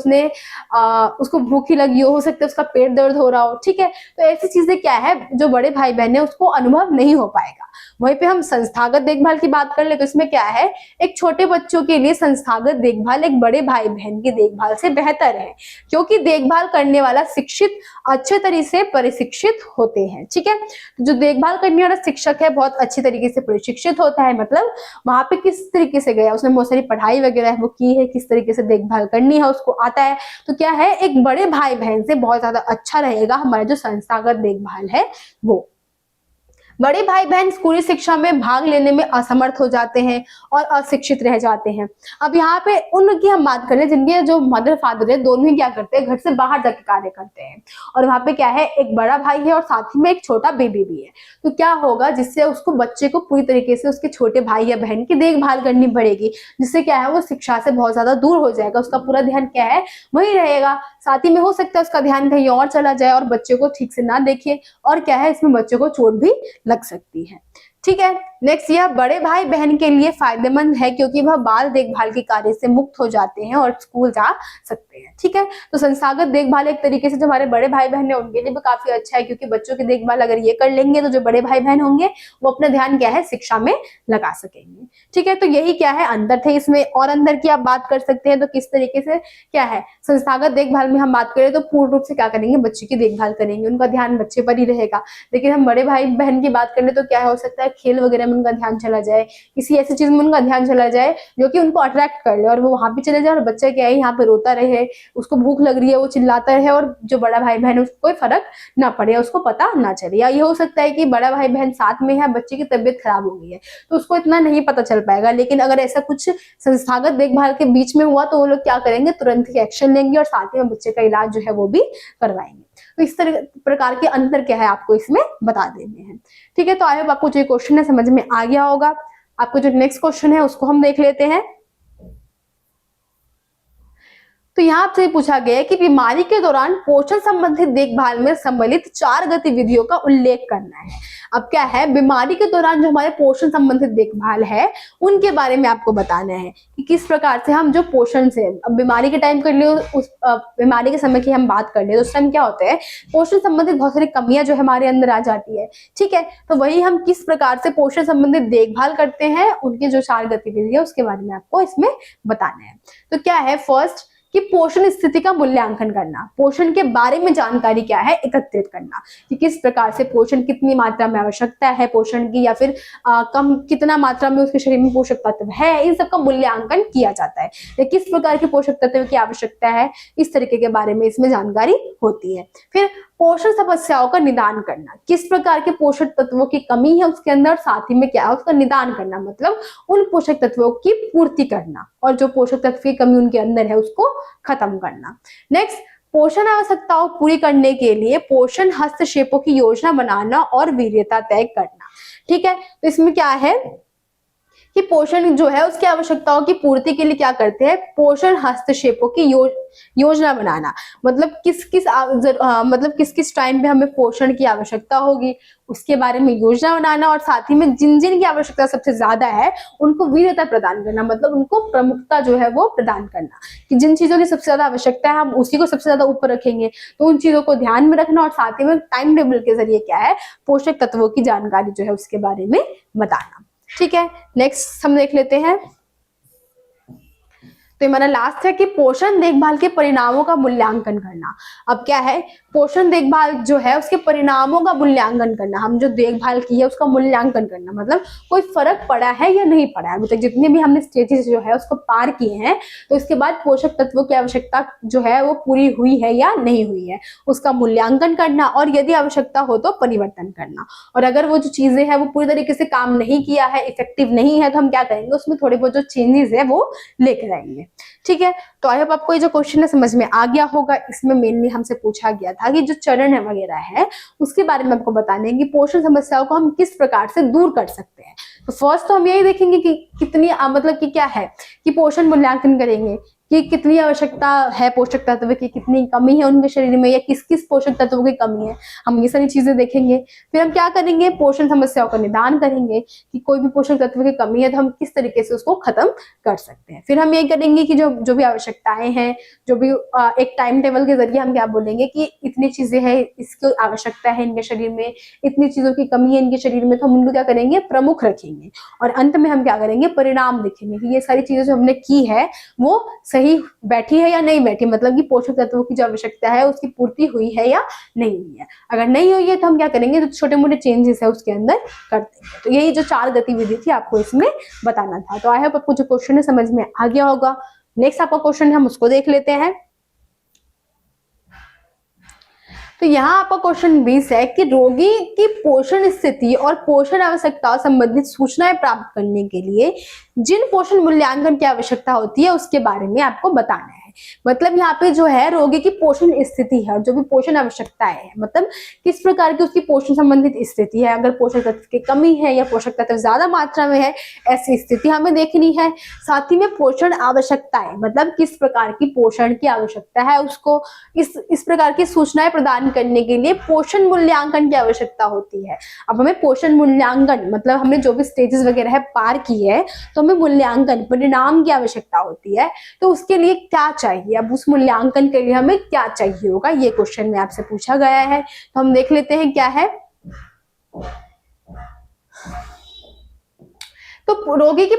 उसको भूख ही लगी हो सकता है उसका पेट दर्द हो रहा हो। ठीक है, तो ऐसी चीजें क्या है जो बड़े भाई बहन है उसको अनुभव नहीं हो पाएगा। वहीं पे हम संस्थागत देखभाल की बात कर ले तो इसमें क्या है, एक छोटे बच्चों के लिए संस्थागत देखभाल एक बड़े भाई बहन की देखभाल से बेहतर है, क्योंकि देखभाल करने वाला शिक्षित अच्छे तरीके से प्रशिक्षित होते हैं। ठीक है, जो देखभाल करने वाला शिक्षक है बहुत अच्छी तरीके से प्रशिक्षित होता है, मतलब वहां पे किस तरीके से गया, उसने बहुत सारी पढ़ाई वगैरह है वो की है, किस तरीके से देखभाल करनी है उसको आता है। तो क्या है, एक बड़े भाई बहन से बहुत ज्यादा अच्छा रहेगा हमारा जो संस्थागत देखभाल है वो। बड़े भाई बहन स्कूली शिक्षा में भाग लेने में असमर्थ हो जाते हैं और अशिक्षित रह जाते हैं। अब यहाँ पे उनकी हम बात करें जिनके जो मदर फादर है दोनों ही क्या करते हैं, घर से बाहर जाके कार्य करते हैं, और वहां पे क्या है, एक बड़ा भाई है और साथ ही में एक छोटा बेबी भी है। तो क्या होगा, जिससे उसको बच्चे को पूरी तरीके से उसके छोटे भाई या बहन की देखभाल करनी पड़ेगी, जिससे क्या है वो शिक्षा से बहुत ज्यादा दूर हो जाएगा, उसका पूरा ध्यान क्या है वही रहेगा। साथ ही में हो सकता है उसका ध्यान कहीं और चला जाए और बच्चे को ठीक से ना देखे, और क्या है इसमें बच्चे को चोट भी लग सकती है। ठीक है, नेक्स्ट, यह बड़े भाई बहन के लिए फायदेमंद है क्योंकि वह बाल देखभाल के कार्य से मुक्त हो जाते हैं और स्कूल जा सकते हैं। ठीक है, तो संस्थागत देखभाल एक तरीके से जो हमारे बड़े भाई बहन है उनके लिए भी काफी अच्छा है, क्योंकि बच्चों की देखभाल अगर ये कर लेंगे तो जो बड़े भाई बहन होंगे वो अपना ध्यान क्या है शिक्षा में लगा सकेंगे। ठीक है, तो यही क्या है अंतर थे इसमें। और अंदर की आप बात कर सकते हैं तो किस तरीके से क्या है, संस्थागत देखभाल में हम बात करें तो पूर्ण रूप से क्या करेंगे, बच्चे की देखभाल करेंगे, उनका ध्यान बच्चे पर ही रहेगा। लेकिन हम बड़े भाई बहन की बात करें तो क्या हो सकता है, खेल वगैरह में उनका ध्यान चला जाए, किसी ऐसी चीज में उनका ध्यान चला जाए जो कि उनको अट्रैक्ट कर ले और वो वहां पे चले जाए और बच्चा क्या है यहाँ पे रोता रहे, उसको भूख लग रही है वो चिल्लाता रहे और जो बड़ा भाई बहन है उसको कोई फर्क ना पड़े, उसको पता ना चले। या ये हो सकता है कि बड़ा भाई बहन साथ में है, बच्चे की तबीयत खराब हो गई है तो उसको इतना नहीं पता चल पाएगा, लेकिन अगर ऐसा कुछ संस्थागत देखभाल के बीच में हुआ तो वो लोग क्या करेंगे, तुरंत ही एक्शन लेंगे और साथ ही में बच्चे का इलाज जो है वो भी करवाएंगे। तो इस तरह प्रकार के अंतर क्या है आपको इसमें बता देने हैं। ठीक है, तो आई होप आपको जो क्वेश्चन है समझ में आ गया होगा। आपको जो नेक्स्ट क्वेश्चन है उसको हम देख लेते हैं। तो यहाँ आपसे पूछा गया है कि बीमारी के दौरान पोषण संबंधित देखभाल में सम्मिलित 4 गतिविधियों का उल्लेख करना है। अब क्या है, बीमारी के दौरान जो हमारे पोषण संबंधित देखभाल है उनके बारे में आपको बताना है कि किस प्रकार से हम जो पोषण से, अब बीमारी के टाइम कर लियो, उस बीमारी के समय की हम बात कर ले तो उस टाइम क्या होता है, पोषण संबंधित बहुत सारी कमियां जो हमारे अंदर आ जाती है। ठीक है, तो वही हम किस प्रकार से पोषण संबंधित देखभाल करते हैं, उनकी जो 4 गतिविधि है उसके बारे में आपको इसमें बताना है। तो क्या है, फर्स्ट कि पोषण स्थिति का मूल्यांकन करना, पोषण के बारे में जानकारी क्या है एकत्रित करना कि किस प्रकार से पोषण, कितनी मात्रा में आवश्यकता है पोषण की, या फिर कम कितना मात्रा में उसके शरीर में पोषक तत्व है, इन सब का मूल्यांकन किया जाता है। या किस प्रकार के पोषक तत्व की आवश्यकता है, इस तरीके के बारे में इसमें जानकारी होती है। फिर पोषण समस्याओं का निदान करना, किस प्रकार के पोषक तत्वों की कमी है उसके अंदर, साथ ही में क्या है उसका निदान करना, मतलब उन पोषक तत्वों की पूर्ति करना और जो पोषक तत्व की कमी उनके अंदर है उसको खत्म करना। नेक्स्ट, पोषण आवश्यकताओं पूरी करने के लिए पोषण हस्तक्षेपों की योजना बनाना और वरीयता तय करना। ठीक है, तो इसमें क्या है कि पोषण जो है उसकी आवश्यकताओं की पूर्ति के लिए क्या करते हैं, पोषण हस्तक्षेपों की योजना बनाना, मतलब किस किस टाइम पे हमें पोषण की आवश्यकता होगी उसके बारे में योजना बनाना, और साथ ही में जिन जिन की आवश्यकता सबसे ज्यादा है उनको वीरता प्रदान करना, मतलब उनको प्रमुखता जो है वो प्रदान करना कि जिन चीजों की सबसे ज्यादा आवश्यकता है हम उसी को सबसे ज्यादा ऊपर रखेंगे, तो उन चीजों को ध्यान में रखना और साथ ही में टाइम टेबल के जरिए क्या है पोषक तत्वों की जानकारी जो है उसके बारे में बताना। ठीक है, नेक्स्ट हम देख लेते हैं। तो हमारा लास्ट है कि पोषण देखभाल के परिणामों का मूल्यांकन करना। अब क्या है, पोषण देखभाल जो है उसके परिणामों का मूल्यांकन करना, हम जो देखभाल की है उसका मूल्यांकन करना, मतलब कोई फर्क पड़ा है या नहीं पड़ा है, मतलब जितने भी हमने स्टेजेस जो है उसको पार किए हैं तो इसके बाद पोषक तत्वों की आवश्यकता जो है वो पूरी हुई है या नहीं हुई है उसका मूल्यांकन करना, और यदि आवश्यकता हो तो परिवर्तन करना। और अगर वो जो चीजें हैं वो पूरी तरीके से काम नहीं किया है, इफेक्टिव नहीं है, तो हम क्या करेंगे उसमें थोड़े बहुत जो चेंजेस है वो लेकर आएंगे। ठीक है, तो आई होप आपको ये जो क्वेश्चन है समझ में आ गया होगा। इसमें मेनली हमसे पूछा गया था कि जो चरण है वगैरह है उसके बारे में आपको बताने कि पोषण समस्याओं को हम किस प्रकार से दूर कर सकते हैं। तो फर्स्ट तो हम यही देखेंगे कि कितनी मतलब कि क्या है कि पोषण मूल्यांकन करेंगे कि कितनी आवश्यकता है पोषक तत्व की, कितनी कमी है उनके शरीर में या किस किस पोषक तत्वों की कमी है, हम ये सारी चीजें देखेंगे। फिर हम क्या करेंगे, पोषण समस्याओं का निदान करेंगे कि कोई भी पोषक तत्व की कमी है तो हम किस तरीके से उसको खत्म कर सकते हैं। फिर हम ये करेंगे कि जो भी आवश्यकताएं हैं, जो भी एक टाइम टेबल के जरिए हम क्या बोलेंगे कि इतनी चीजें हैं, इसकी आवश्यकता है इनके शरीर में, इतनी चीजों की कमी है इनके शरीर में, तो हम उनको क्या करेंगे प्रमुख रखेंगे। और अंत में हम क्या करेंगे, परिणाम देखेंगे कि ये सारी चीजें जो हमने की है वो सही बैठी है या नहीं बैठी, मतलब कि पोषक तत्वों की जो आवश्यकता है उसकी पूर्ति हुई है या नहीं हुई है। अगर नहीं हुई है तो हम क्या करेंगे, जो छोटे मोटे चेंजेस है उसके अंदर करते हैं। तो यही जो 4 गतिविधि थी आपको इसमें बताना था। तो आई होप आपको जो क्वेश्चन है समझ में आ गया होगा। नेक्स्ट आपका क्वेश्चन है हम उसको देख लेते हैं। तो यहाँ आपका क्वेश्चन 20 है कि रोगी की पोषण स्थिति और पोषण आवश्यकताओं संबंधित सूचनाएं प्राप्त करने के लिए जिन पोषण मूल्यांकन की आवश्यकता होती है उसके बारे में आपको बताना है। मतलब यहाँ पे जो है रोगी की पोषण स्थिति है और जो भी पोषण आवश्यकताएं है, मतलब किस प्रकार की उसकी पोषण संबंधित स्थिति है, अगर पोषक तत्व की कमी है या पोषक तत्व ज्यादा मात्रा में है, ऐसी स्थिति हमें देखनी है। साथ ही में पोषण आवश्यकताएं, मतलब किस प्रकार की पोषण की आवश्यकता है उसको, इस प्रकार की सूचनाएं प्रदान करने के लिए पोषण मूल्यांकन की आवश्यकता होती है। अब हमें पोषण मूल्यांकन मतलब हमने जो भी स्टेजेस वगैरह है पार की है तो हमें मूल्यांकन परिणाम की आवश्यकता होती है। तो उसके लिए क्या चाहिए, अब उस मूल्यांकन के लिए हमें क्या चाहिए होगा, ये क्वेश्चन में आपसे पूछा गया है। तो हम देख लेते हैं क्या है। तो रोगी की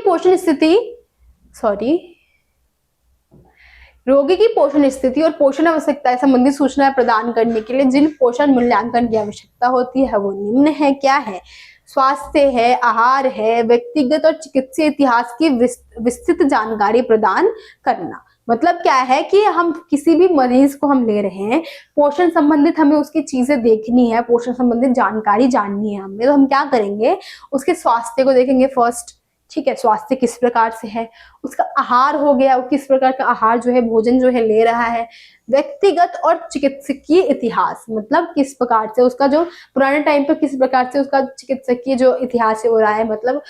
पोषण स्थिति और पोषण आवश्यकताएं संबंधी सूचनाएं प्रदान करने के लिए जिन पोषण मूल्यांकन की आवश्यकता होती है वो निम्न है। क्या है, स्वास्थ्य है, आहार है, व्यक्तिगत और चिकित्सीय इतिहास की विस्तृत जानकारी प्रदान करना। मतलब क्या है कि हम किसी भी मरीज को हम ले रहे हैं, पोषण संबंधित हमें उसकी चीजें देखनी है, पोषण संबंधित जानकारी जाननी है हमें, तो हम क्या करेंगे, उसके स्वास्थ्य को देखेंगे फर्स्ट। ठीक है, स्वास्थ्य किस प्रकार से है, उसका आहार हो गया, वो किस प्रकार का आहार जो है, भोजन जो है ले रहा है। व्यक्तिगत और चिकित्सकीय इतिहास, मतलब किस प्रकार से उसका जो पुराने टाइम पर किस प्रकार से उसका चिकित्सकीय जो इतिहास है हो रहा है, मतलब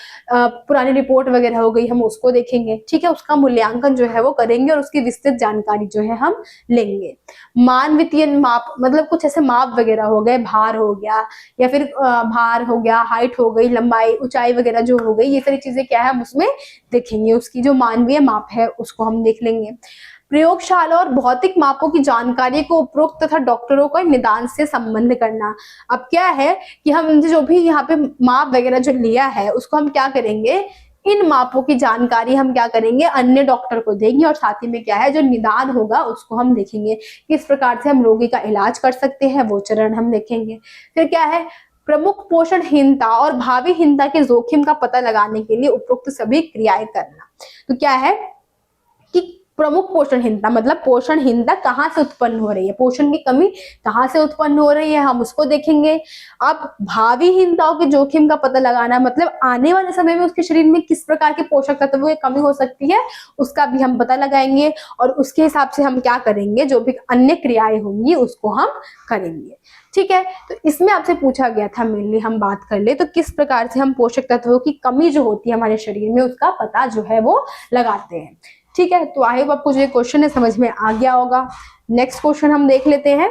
पुरानी रिपोर्ट वगैरह हो गई, हम उसको देखेंगे। ठीक है, उसका मूल्यांकन जो है वो करेंगे और उसकी विस्तृत जानकारी जो है हम लेंगे। मानवित्तीय माप, मतलब कुछ ऐसे माप वगैरह हो गए, भार हो गया या फिर भार हो गया, हाइट हो गई, लंबाई, ऊंचाई वगैरह जो हो गई, ये सारी चीजें क्या है हम उसमें देखेंगे। उसकी जो मानवीय माप है उसको हम देख लेंगे। प्रयोगशाला और भौतिक मापों की जानकारी को उपरोक्त तथा डॉक्टरों को निदान से संबंध करना। अब क्या है कि हम जो भी यहाँ पे माप वगैरह जो लिया है उसको हम क्या करेंगे, इन मापों की जानकारी हम क्या करेंगे, अन्य डॉक्टर को देंगे और साथ ही में क्या है जो निदान होगा उसको हम देखेंगे, किस प्रकार से हम रोगी का इलाज कर सकते हैं, वो चरण हम देखेंगे। फिर क्या है, प्रमुख पोषणहीनता और भावीहीनता के जोखिम का पता लगाने के लिए उपरोक्त सभी क्रियाएं करना। तो क्या है कि प्रमुख पोषणहीनता, मतलब पोषणहीनता कहाँ से उत्पन्न हो रही है, पोषण की कमी कहाँ से उत्पन्न हो रही है, हम उसको देखेंगे। अब भावीहीनताओं के जोखिम का पता लगाना, मतलब आने वाले समय में उसके शरीर में किस प्रकार के पोषक तत्वों की कमी हो सकती है उसका भी हम पता लगाएंगे और उसके हिसाब से हम क्या करेंगे, जो भी अन्य क्रियाएं होंगी उसको हम करेंगे। ठीक है, तो इसमें आपसे पूछा गया था, मेनली हम बात कर ले तो किस प्रकार से हम पोषक तत्वों की कमी जो होती है हमारे शरीर में उसका पता जो है वो लगाते हैं। ठीक है, तो आई होप आपको जो ये क्वेश्चन है समझ में आ गया होगा। नेक्स्ट क्वेश्चन हम देख लेते हैं।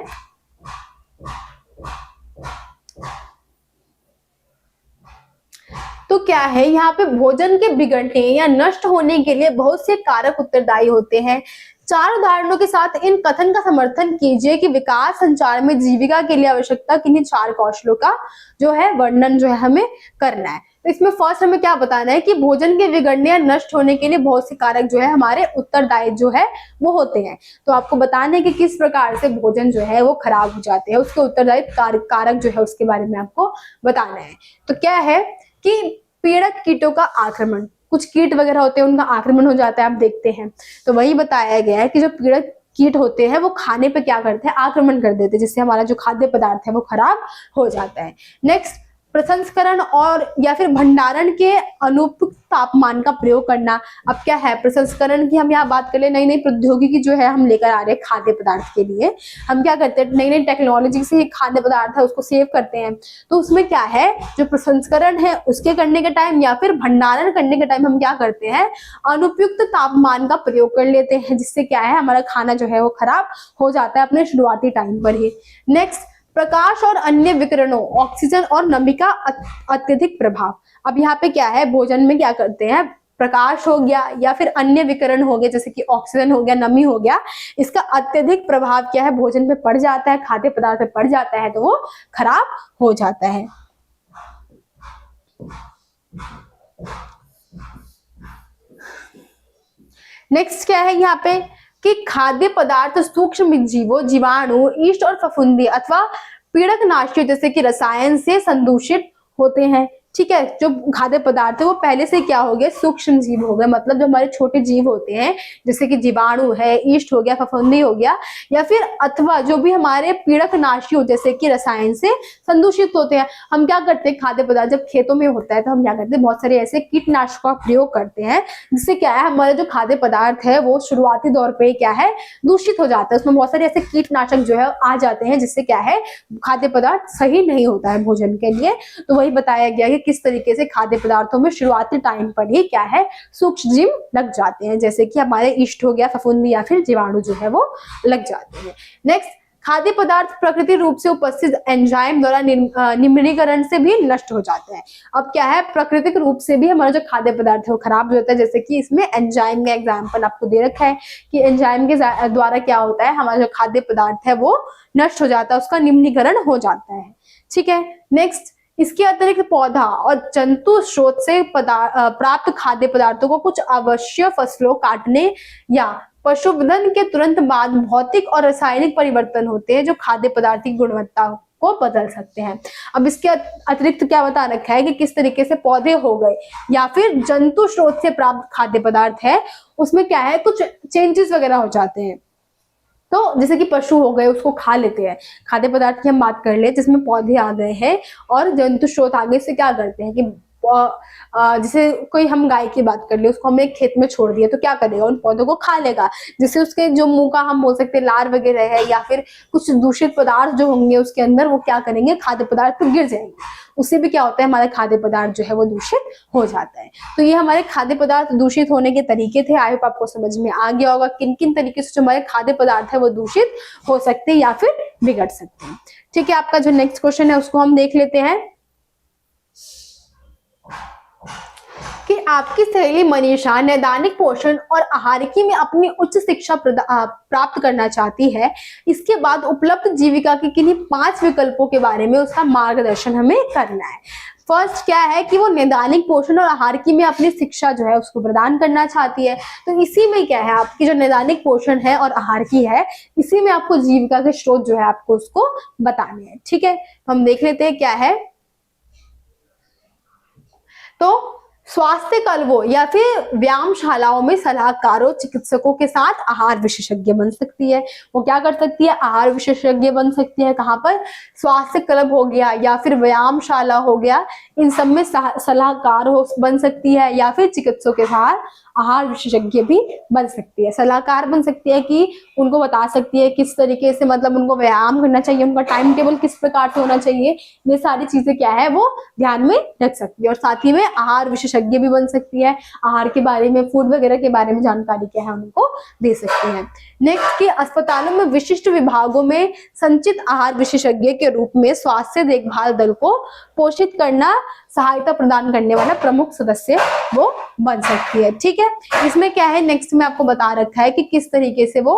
तो क्या है, यहाँ पे भोजन के बिगड़ने या नष्ट होने के लिए बहुत से कारक उत्तरदायी होते हैं। 4 उदाहरणों के साथ इन कथन का समर्थन कीजिए कि विकास संचार में जीविका के लिए आवश्यकता किन्हीं 4 कौशलों का जो है वर्णन जो है हमें करना है। तो इसमें फर्स्ट हमें क्या बताना है कि भोजन के बिगड़ने या नष्ट होने के लिए बहुत से कारक जो है हमारे उत्तरदायी जो है वो होते हैं। तो आपको बताना है कि किस प्रकार से भोजन जो है वो खराब हो जाते हैं, उसके उत्तरदायी कारक जो है उसके बारे में आपको बताना है। तो क्या है कि पीड़क कीटों का आक्रमण, कुछ कीट वगैरह होते हैं उनका आक्रमण हो जाता है, आप देखते हैं। तो वही बताया गया है कि जो पीड़क कीट होते हैं वो खाने पे क्या करते हैं, आक्रमण कर देते हैं, जिससे हमारा जो खाद्य पदार्थ है वो खराब हो जाता है। नेक्स्ट, प्रसंस्करण और या फिर भंडारण के अनुपयुक्त तापमान का प्रयोग करना। अब क्या है, प्रसंस्करण की हम यहाँ बात कर ले, नई नई प्रौद्योगिकी जो है हम लेकर आ रहे हैं खाद्य पदार्थ के लिए। हम क्या करते हैं, नई नई टेक्नोलॉजी से खाद्य पदार्थ है उसको सेव करते हैं। तो उसमें क्या है, जो प्रसंस्करण है उसके करने के टाइम या फिर भंडारण करने के टाइम हम क्या करते हैं, अनुपयुक्त तापमान का प्रयोग कर लेते हैं, जिससे क्या है हमारा खाना जो है वो खराब हो जाता है अपने शुरुआती टाइम पर ही। नेक्स्ट, प्रकाश और अन्य विकिरणों, ऑक्सीजन और नमी का अत्यधिक प्रभाव। अब यहाँ पे क्या है, भोजन में क्या करते हैं, प्रकाश हो गया या फिर अन्य विकिरण हो गए जैसे कि ऑक्सीजन हो गया, नमी हो गया, इसका अत्यधिक प्रभाव क्या है भोजन पे पड़ जाता है, खाद्य पदार्थ पे पड़ जाता है, तो वो खराब हो जाता है। नेक्स्ट क्या है यहाँ पे कि खाद्य पदार्थ सूक्ष्म जीवों, जीवाणु, ईस्ट और फफूंदी अथवा पीड़कनाशियों जैसे कि रसायन से संदूषित होते हैं। ठीक है, जो खाद्य पदार्थ है वो पहले से क्या हो गए, सूक्ष्म जीव हो गए, मतलब जो हमारे छोटे जीव होते हैं जैसे कि जीवाणु है, ईस्ट हो गया, फफूंदी हो गया, या फिर अथवा जो भी हमारे पीड़कनाशी हो जैसे कि रसायन से संदूषित होते हैं। हम क्या करते हैं, खाद्य पदार्थ जब खेतों में होता है तो हम क्या करते हैं, बहुत सारे ऐसे कीटनाशकों का प्रयोग करते हैं, जिससे क्या है हमारा जो खाद्य पदार्थ है वो शुरुआती दौर पे क्या है दूषित हो जाता है। उसमें बहुत सारे ऐसे कीटनाशक जो है आ जाते हैं, जिससे क्या है खाद्य पदार्थ सही नहीं होता है भोजन के लिए। तो वही बताया गया कि किस तरीके से खाद्य पदार्थों में शुरुआती टाइम पर ही क्या है सूक्ष्म जीव लग जाते हैं, जैसे कि हमारे ईस्ट हो गया, फफूंदी या फिर जीवाणु जो है वो लग जाते हैं। नेक्स्ट, खाद्य पदार्थ प्रकृति रूप से उपस्थित एंजाइम द्वारा निम्नीकरण से भी नष्ट हो जाते हैं। अब क्या है, प्राकृतिक रूप से भी हमारा जो खाद्य पदार्थ है वो खराब हो जाता है, जैसे कि इसमें एंजाइम का एग्जाम्पल आपको दे रखा है कि एंजाइम के द्वारा क्या होता है, हमारा जो खाद्य पदार्थ है वो नष्ट हो जाता है, उसका निम्नीकरण हो जाता है। ठीक है, नेक्स्ट, इसके अतिरिक्त पौधा और जंतु स्रोत से प्राप्त खाद्य पदार्थों को कुछ अवश्य फसलों काटने या पशुवधन के तुरंत बाद भौतिक और रासायनिक परिवर्तन होते हैं जो खाद्य पदार्थ की गुणवत्ता को बदल सकते हैं। अब इसके अतिरिक्त क्या बता रखा है कि किस तरीके से पौधे हो गए या फिर जंतु स्रोत से प्राप्त खाद्य पदार्थ है, उसमें क्या है कुछ चेंजेस वगैरह हो जाते हैं। तो जैसे कि पशु हो गए उसको खा लेते हैं, खाद्य पदार्थ की हम बात कर ले जिसमें पौधे आ गए हैं और जंतु स्रोत आगे से क्या करते हैं कि जैसे कोई हम गाय की बात कर ले, उसको हमने खेत में छोड़ दिया तो क्या करेगा, उन पौधों को खा लेगा, जिससे उसके जो मुंह का हम बोल सकते हैं लार वगैरह है या फिर कुछ दूषित पदार्थ जो होंगे उसके अंदर वो क्या करेंगे, खाद्य पदार्थ पर गिर जाएंगे, उससे भी क्या होता है हमारा खाद्य पदार्थ जो है वो दूषित हो जाता है। तो ये हमारे खाद्य पदार्थ दूषित होने के तरीके थे। आई होप आपको समझ में आ गया होगा किन किन तरीके से जो हमारे खाद्य पदार्थ है वो दूषित हो सकते हैं या फिर बिगड़ सकते हैं। ठीक है, आपका जो नेक्स्ट क्वेश्चन है उसको हम देख लेते हैं कि आपकी सहेली मनीषा नैदानिक पोषण और आहारिकी में अपनी उच्च शिक्षा प्राप्त करना चाहती है। इसके बाद उपलब्ध जीविका के किन्हीं 5 विकल्पों के बारे में उसका मार्गदर्शन हमें करना है। फर्स्ट क्या है कि वो नैदानिक पोषण और आहारिकी में अपनी शिक्षा जो है उसको प्रदान करना चाहती है। तो इसी में क्या है आपकी जो नैदानिक पोषण है और आहारिकी है, इसी में आपको जीविका के स्रोत जो है आपको उसको बताने हैं। ठीक है, हम देख लेते हैं क्या है। तो स्वास्थ्य क्लबों या फिर व्यायामशालाओं में सलाहकारों चिकित्सकों के साथ आहार विशेषज्ञ बन सकती है। वो क्या कर सकती है, आहार विशेषज्ञ बन सकती है। कहाँ पर, स्वास्थ्य क्लब हो गया या फिर व्यायामशाला हो गया, इन सब में सलाहकार हो बन सकती है या फिर चिकित्सकों के साथ आहार विशेषज्ञ भी बन सकती है। सलाहकार बन सकती है कि उनको बता सकती है किस तरीके से मतलब उनको व्यायाम करना चाहिए, उनका टाइम टेबल किस प्रकार से होना चाहिए, ये सारी चीजें क्या है वो ध्यान में रख सकती है। और साथ ही में आहार विशेषज्ञ भी बन सकती है, आहार के बारे में, फूड वगैरह के बारे में जानकारी क्या है उनको दे सकती है। नेक्स्ट के अस्पतालों में विशिष्ट विभागों में संचित आहार विशेषज्ञ के रूप में स्वास्थ्य देखभाल दल को पोषित करना सहायता प्रदान करने वाला प्रमुख सदस्य वो बन सकती है। ठीक है, इसमें क्या है नेक्स्ट में आपको बता रखा है कि किस तरीके से वो,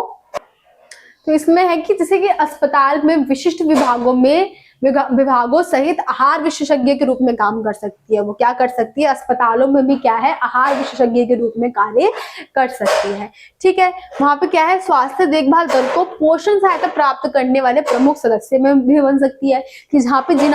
तो इसमें है कि जैसे कि अस्पताल में विशिष्ट विभागों सहित आहार विशेषज्ञ के रूप में काम कर सकती है। वो क्या कर सकती है, अस्पतालों में भी क्या है आहार विशेषज्ञ के रूप में कार्य कर सकती है। ठीक है, वहां पे क्या है स्वास्थ्य देखभाल दल को पोषण सहायता प्राप्त करने वाले प्रमुख सदस्य में भी बन सकती है कि जहाँ पे जिन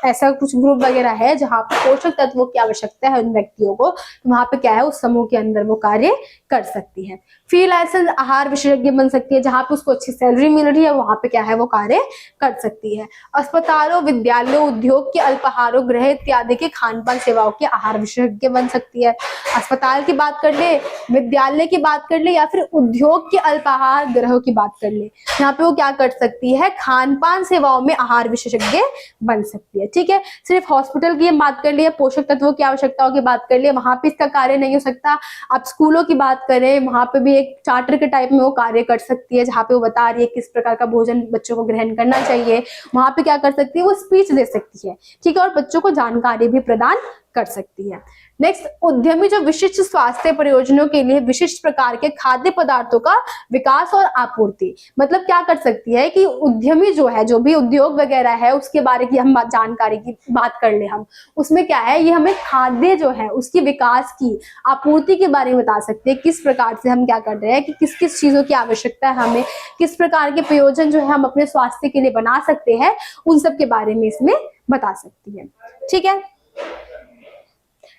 ऐसा कुछ ग्रुप वगैरह है जहाँ पे पोषक तत्वों की आवश्यकता है उन व्यक्तियों को, तो वहां पे क्या है उस समूह के अंदर वो कार्य कर सकती है। फ्री लाइसेंस आहार विशेषज्ञ बन सकती है, जहाँ पे उसको अच्छी सैलरी मिल रही है वहां पे क्या है वो कार्य कर सकती है। अस्पतालों, विद्यालयों, उद्योग के अल्पाहारों, गृह इत्यादि के खान पान सेवाओं के आहार विशेषज्ञ बन सकती है। अस्पताल की बात कर ले, विद्यालय की बात कर ले या फिर उद्योग के अल्पाहार गृहों की बात कर ले, यहाँ पे वो क्या कर सकती है खान पान सेवाओं में आहार विशेषज्ञ बन सकती है। ठीक है, सिर्फ हॉस्पिटल की बात कर लिए, पोषक तत्वों की आवश्यकताओं की बात कर लिए, वहां पे इसका कार्य नहीं हो सकता। आप स्कूलों की बात करें, वहां पे भी एक चार्टर के टाइप में वो कार्य कर सकती है, जहाँ पे वो बता रही है किस प्रकार का भोजन बच्चों को ग्रहण करना चाहिए। वहां पे क्या कर सकती है वो स्पीच दे सकती है। ठीक है, और बच्चों को जानकारी भी प्रदान कर सकती है। नेक्स्ट, उद्यमी जो विशिष्ट स्वास्थ्य प्रयोजनों के लिए विशिष्ट प्रकार के खाद्य पदार्थों का विकास और आपूर्ति, मतलब क्या कर सकती है कि उद्यमी जो है, जो भी उद्योग वगैरह है उसके बारे की हम जानकारी की बात कर ले, हम उसमें क्या है ये हमें खाद्य जो है उसकी विकास की आपूर्ति के बारे में बता सकते हैं, किस प्रकार से हम क्या कर रहे हैं कि किस किस चीजों की आवश्यकता है, हमें किस प्रकार के प्रयोजन जो है हम अपने स्वास्थ्य के लिए बना सकते हैं, उन सब के बारे में इसमें बता सकती है। ठीक है,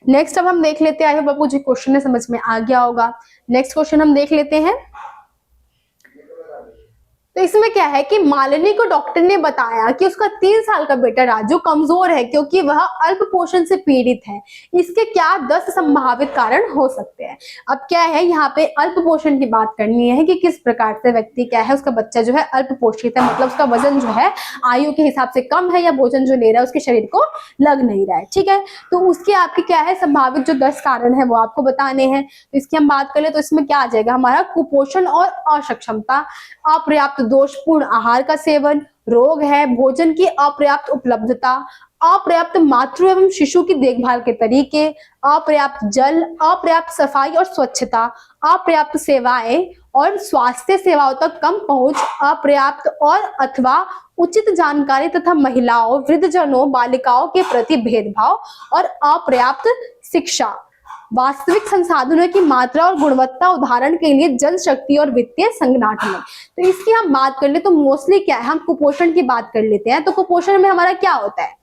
नेक्स्ट अब हम देख लेते हैं, आई होप आपको जो क्वेश्चन है समझ में आ गया होगा। नेक्स्ट क्वेश्चन हम देख लेते हैं। तो इसमें क्या है कि मालिनी को डॉक्टर ने बताया कि उसका 3 साल का बेटा राजू कमजोर है क्योंकि वह अल्प पोषण से पीड़ित है। इसके क्या 10 संभावित कारण हो सकते हैं। अब क्या है यहाँ पे अल्प पोषण की बात करनी है कि किस प्रकार से व्यक्ति क्या है उसका बच्चा जो है अल्प पोषित है, मतलब उसका वजन जो है आयु के हिसाब से कम है या भोजन जो ले रहा है उसके शरीर को लग नहीं रहा है। ठीक है, तो उसके आपके क्या है संभावित जो 10 कारण है वो आपको बताने हैं। तो इसकी हम बात करें तो इसमें क्या आ जाएगा हमारा कुपोषण और अक्षमता, अपर्याप्त दोषपूर्ण आहार का सेवन, रोग है, भोजन की अपर्याप्त उपलब्धता, अपर्याप्त मातृ एवं शिशु की देखभाल के तरीके, अपर्याप्त जल, अपर्याप्त सफाई और स्वच्छता, अपर्याप्त सेवाएं और स्वास्थ्य सेवाओं तक कम पहुंच, अपर्याप्त और अथवा उचित जानकारी तथा महिलाओं, वृद्धजनों, बालिकाओं के प्रति भेदभाव और अपर्याप्त शिक्षा। वास्तविक संसाधनों की मात्रा और गुणवत्ता, उदाहरण के लिए जल, शक्ति और वित्तीय संगठन। तो इसकी हम बात कर ले तो मोस्टली क्या है, हम कुपोषण की बात कर लेते हैं। तो कुपोषण में हमारा क्या होता है,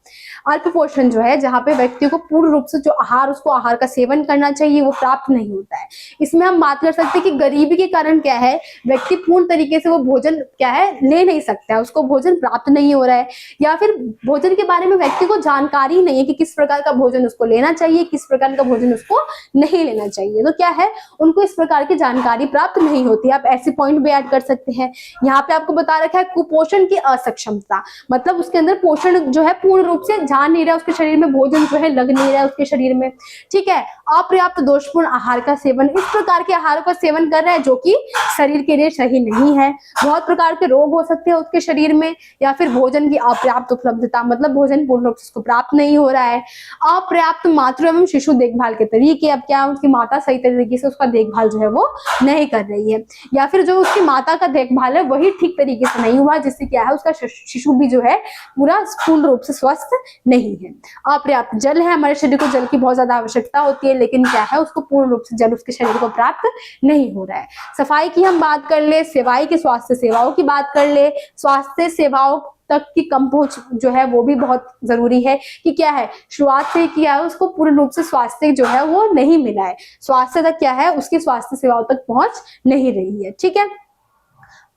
अल्प पोषण जो है, जहां पे व्यक्ति को पूर्ण रूप से जो आहार, उसको आहार का सेवन करना चाहिए, वो प्राप्त नहीं होता है। इसमें हम बात कर सकते हैं कि गरीबी के कारण क्या है, व्यक्ति पूर्ण तरीके से वो भोजन क्या है ले नहीं सकता है, उसको भोजन प्राप्त नहीं हो रहा है, या फिर भोजन के बारे में व्यक्ति को जानकारी नहीं है कि किस प्रकार का भोजन उसको लेना चाहिए, किस प्रकार का भोजन उसको नहीं लेना चाहिए। तो क्या है, उनको इस प्रकार की जानकारी प्राप्त नहीं होती। आप ऐसे पॉइंट भी ऐड कर सकते हैं। यहाँ पे आपको बता रखा है कुपोषण की असक्षमता, मतलब उसके अंदर पोषण जो है पूर्ण रूप से जा नहीं रहा, उसके शरीर में भोजन जो है लग नहीं रहा है उसके शरीर में, ठीक है। अपर्याप्त दोषपूर्ण आहार का सेवन, इस प्रकार के आहार का सेवन कर रहा है जो कि शरीर के लिए सही नहीं है। बहुत प्रकार के रोग हो सकते हैं उसके शरीर में, या फिर भोजन की अपर्याप्त उपलब्धता, मतलब भोजन पूर्ण रूप से उसको प्राप्त नहीं हो रहा है। अपर्याप्त मातृ एवं शिशु देखभाल के तरीके, अब क्या उसकी माता सही तरीके से उसका देखभाल जो है वो नहीं कर रही है, या फिर जो उसकी माता का देखभाल है वही ठीक तरीके से नहीं हुआ, जिससे क्या है उसका शिशु भी जो है पूरा पूर्ण रूप से स्वस्थ नहीं है। अपर्याप्त जल है, हमारे शरीर को जल की बहुत ज्यादा आवश्यकता होती है, लेकिन क्या है उसको पूर्ण रूप से जल उसके शरीर को प्राप्त नहीं हो रहा है। सफाई की हम बात कर ले, सेवाई की स्वास्थ्य सेवाओं की बात कर ले, स्वास्थ्य सेवाओं तक की कम पहुंच जो है वो भी बहुत जरूरी है कि क्या है, शुरुआत से किया है उसको पूर्ण रूप से स्वास्थ्य जो है वो नहीं मिला है, स्वास्थ्य तक क्या है उसकी स्वास्थ्य सेवाओं तक पहुंच नहीं रही है, ठीक है।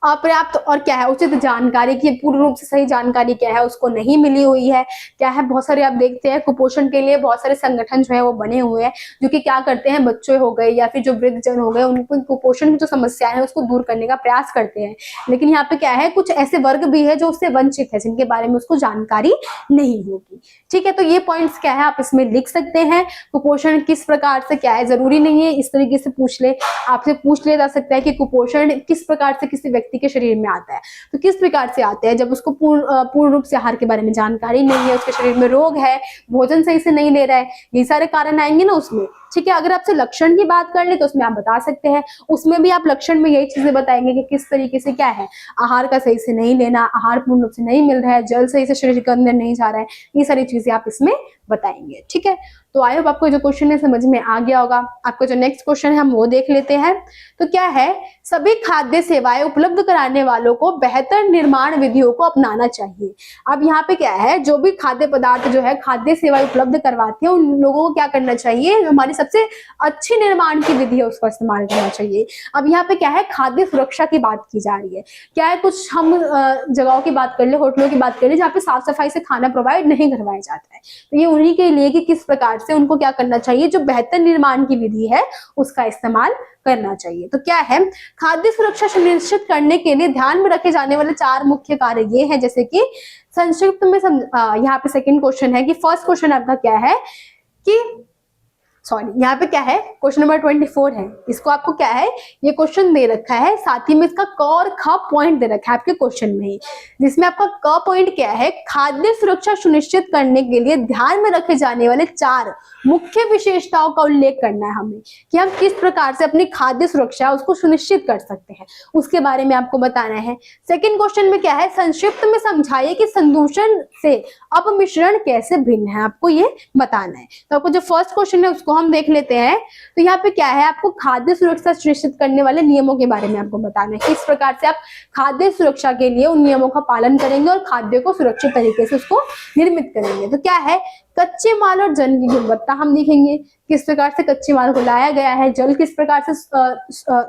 अपर्याप्त और क्या है उचित जानकारी की पूर्ण रूप से सही जानकारी क्या है उसको नहीं मिली हुई है। क्या है, बहुत सारे आप देखते हैं कुपोषण के लिए बहुत सारे संगठन जो है वो बने हुए हैं, जो कि क्या करते हैं, बच्चे हो गए या फिर जो वृद्ध जन हो गए, उनको कुपोषण की जो समस्या है उसको दूर करने का प्रयास करते हैं। लेकिन यहाँ पे क्या है, कुछ ऐसे वर्ग भी है जो उससे वंचित है, जिनके बारे में उसको जानकारी नहीं होगी, ठीक है। तो ये पॉइंट्स क्या है आप इसमें लिख सकते हैं। कुपोषण किस प्रकार से क्या है, जरूरी नहीं है इस तरीके से पूछ ले, आपसे पूछ लिया जा सकता है कि कुपोषण किस प्रकार से किसी व्यक्ति के शरीर में आता है। तो किस प्रकार से आता है, जब उसको पूर्ण रूप से आहार के बारे में जानकारी नहीं है, उसके शरीर में रोग है, भोजन सही से नहीं ले रहा है, ये सारे कारण आएंगे ना उसमें, ठीक है। अगर आपसे लक्षण की बात कर ले तो उसमें आप बता सकते हैं, उसमें भी आप लक्षण में यही चीजें बताएंगे कि किस तरीके से क्या है, आहार का सही से नहीं लेना, आहार पूर्ण रूप से नहीं मिल रहा है, जल सही से शरीर के अंदर नहीं जा रहा है, ये सारी चीजें आप इसमें बताएंगे, ठीक है। तो आई होप आपको जो क्वेश्चन है समझ में आ गया होगा। आपका जो नेक्स्ट क्वेश्चन है हम वो देख लेते हैं। तो क्या है, सभी खाद्य सेवाएं उपलब्ध कराने वालों को बेहतर निर्माण विधियों को अपनाना चाहिए। अब यहाँ पे क्या है, जो भी खाद्य पदार्थ जो है खाद्य सेवाएं उपलब्ध करवाते हैं उन लोगों को क्या करना चाहिए, हमारी सबसे अच्छी निर्माण की विधि है उसका इस्तेमाल करना चाहिए। अब यहाँ पे क्या है, खाद्य सुरक्षा की बात की जा रही है। क्या है, कुछ हम जगहों की बात कर ले, होटलों की बात कर ले, जहाँ पे साफ सफाई से खाना प्रोवाइड नहीं करवाया जाता है। तो ये उन्हीं के लिए कि किस प्रकार से उनको क्या करना चाहिए, जो बेहतर निर्माण की विधि है उसका इस्तेमाल करना चाहिए। तो क्या है, खाद्य सुरक्षा सुनिश्चित करने के लिए ध्यान में रखे जाने वाले 4 मुख्य कार्य ये हैं, जैसे कि संक्षिप्त में यहाँ पे सेकंड क्वेश्चन है कि फर्स्ट क्वेश्चन आपका क्या है कि यहाँ पे क्या है, क्वेश्चन नंबर 24 है, इसको आपको क्या है, ये क्वेश्चन दे रखा है, साथ ही में इसका क और ख पॉइंट दे रखा है आपके क्वेश्चन में ही, जिसमें आपका क पॉइंट क्या है, खाद्य सुरक्षा सुनिश्चित करने के लिए ध्यान में रखे जाने वाले 4 मुख्य विशेषताओं का उल्लेख करना है हमें, कि हम किस प्रकार से अपनी खाद्य सुरक्षा उसको सुनिश्चित कर सकते हैं, उसके बारे में आपको बताना है। सेकंड क्वेश्चन में क्या है, संक्षिप्त में समझाइए कि संदूषण से अपमिश्रण कैसे भिन्न है, आपको ये बताना है। तो आपको जो फर्स्ट क्वेश्चन है उसको हम देख लेते हैं। तो यहाँ पे क्या है, आपको खाद्य सुरक्षा सुनिश्चित करने वाले नियमों के बारे में आपको बताना है, किस प्रकार से आप खाद्य सुरक्षा के लिए उन नियमों का पालन करेंगे और खाद्य को सुरक्षित तरीके से उसको निर्मित करेंगे। तो क्या है, कच्चे माल और जल की गुणवत्ता हम देखेंगे, किस प्रकार से कच्चे माल को लाया गया है, जल किस प्रकार से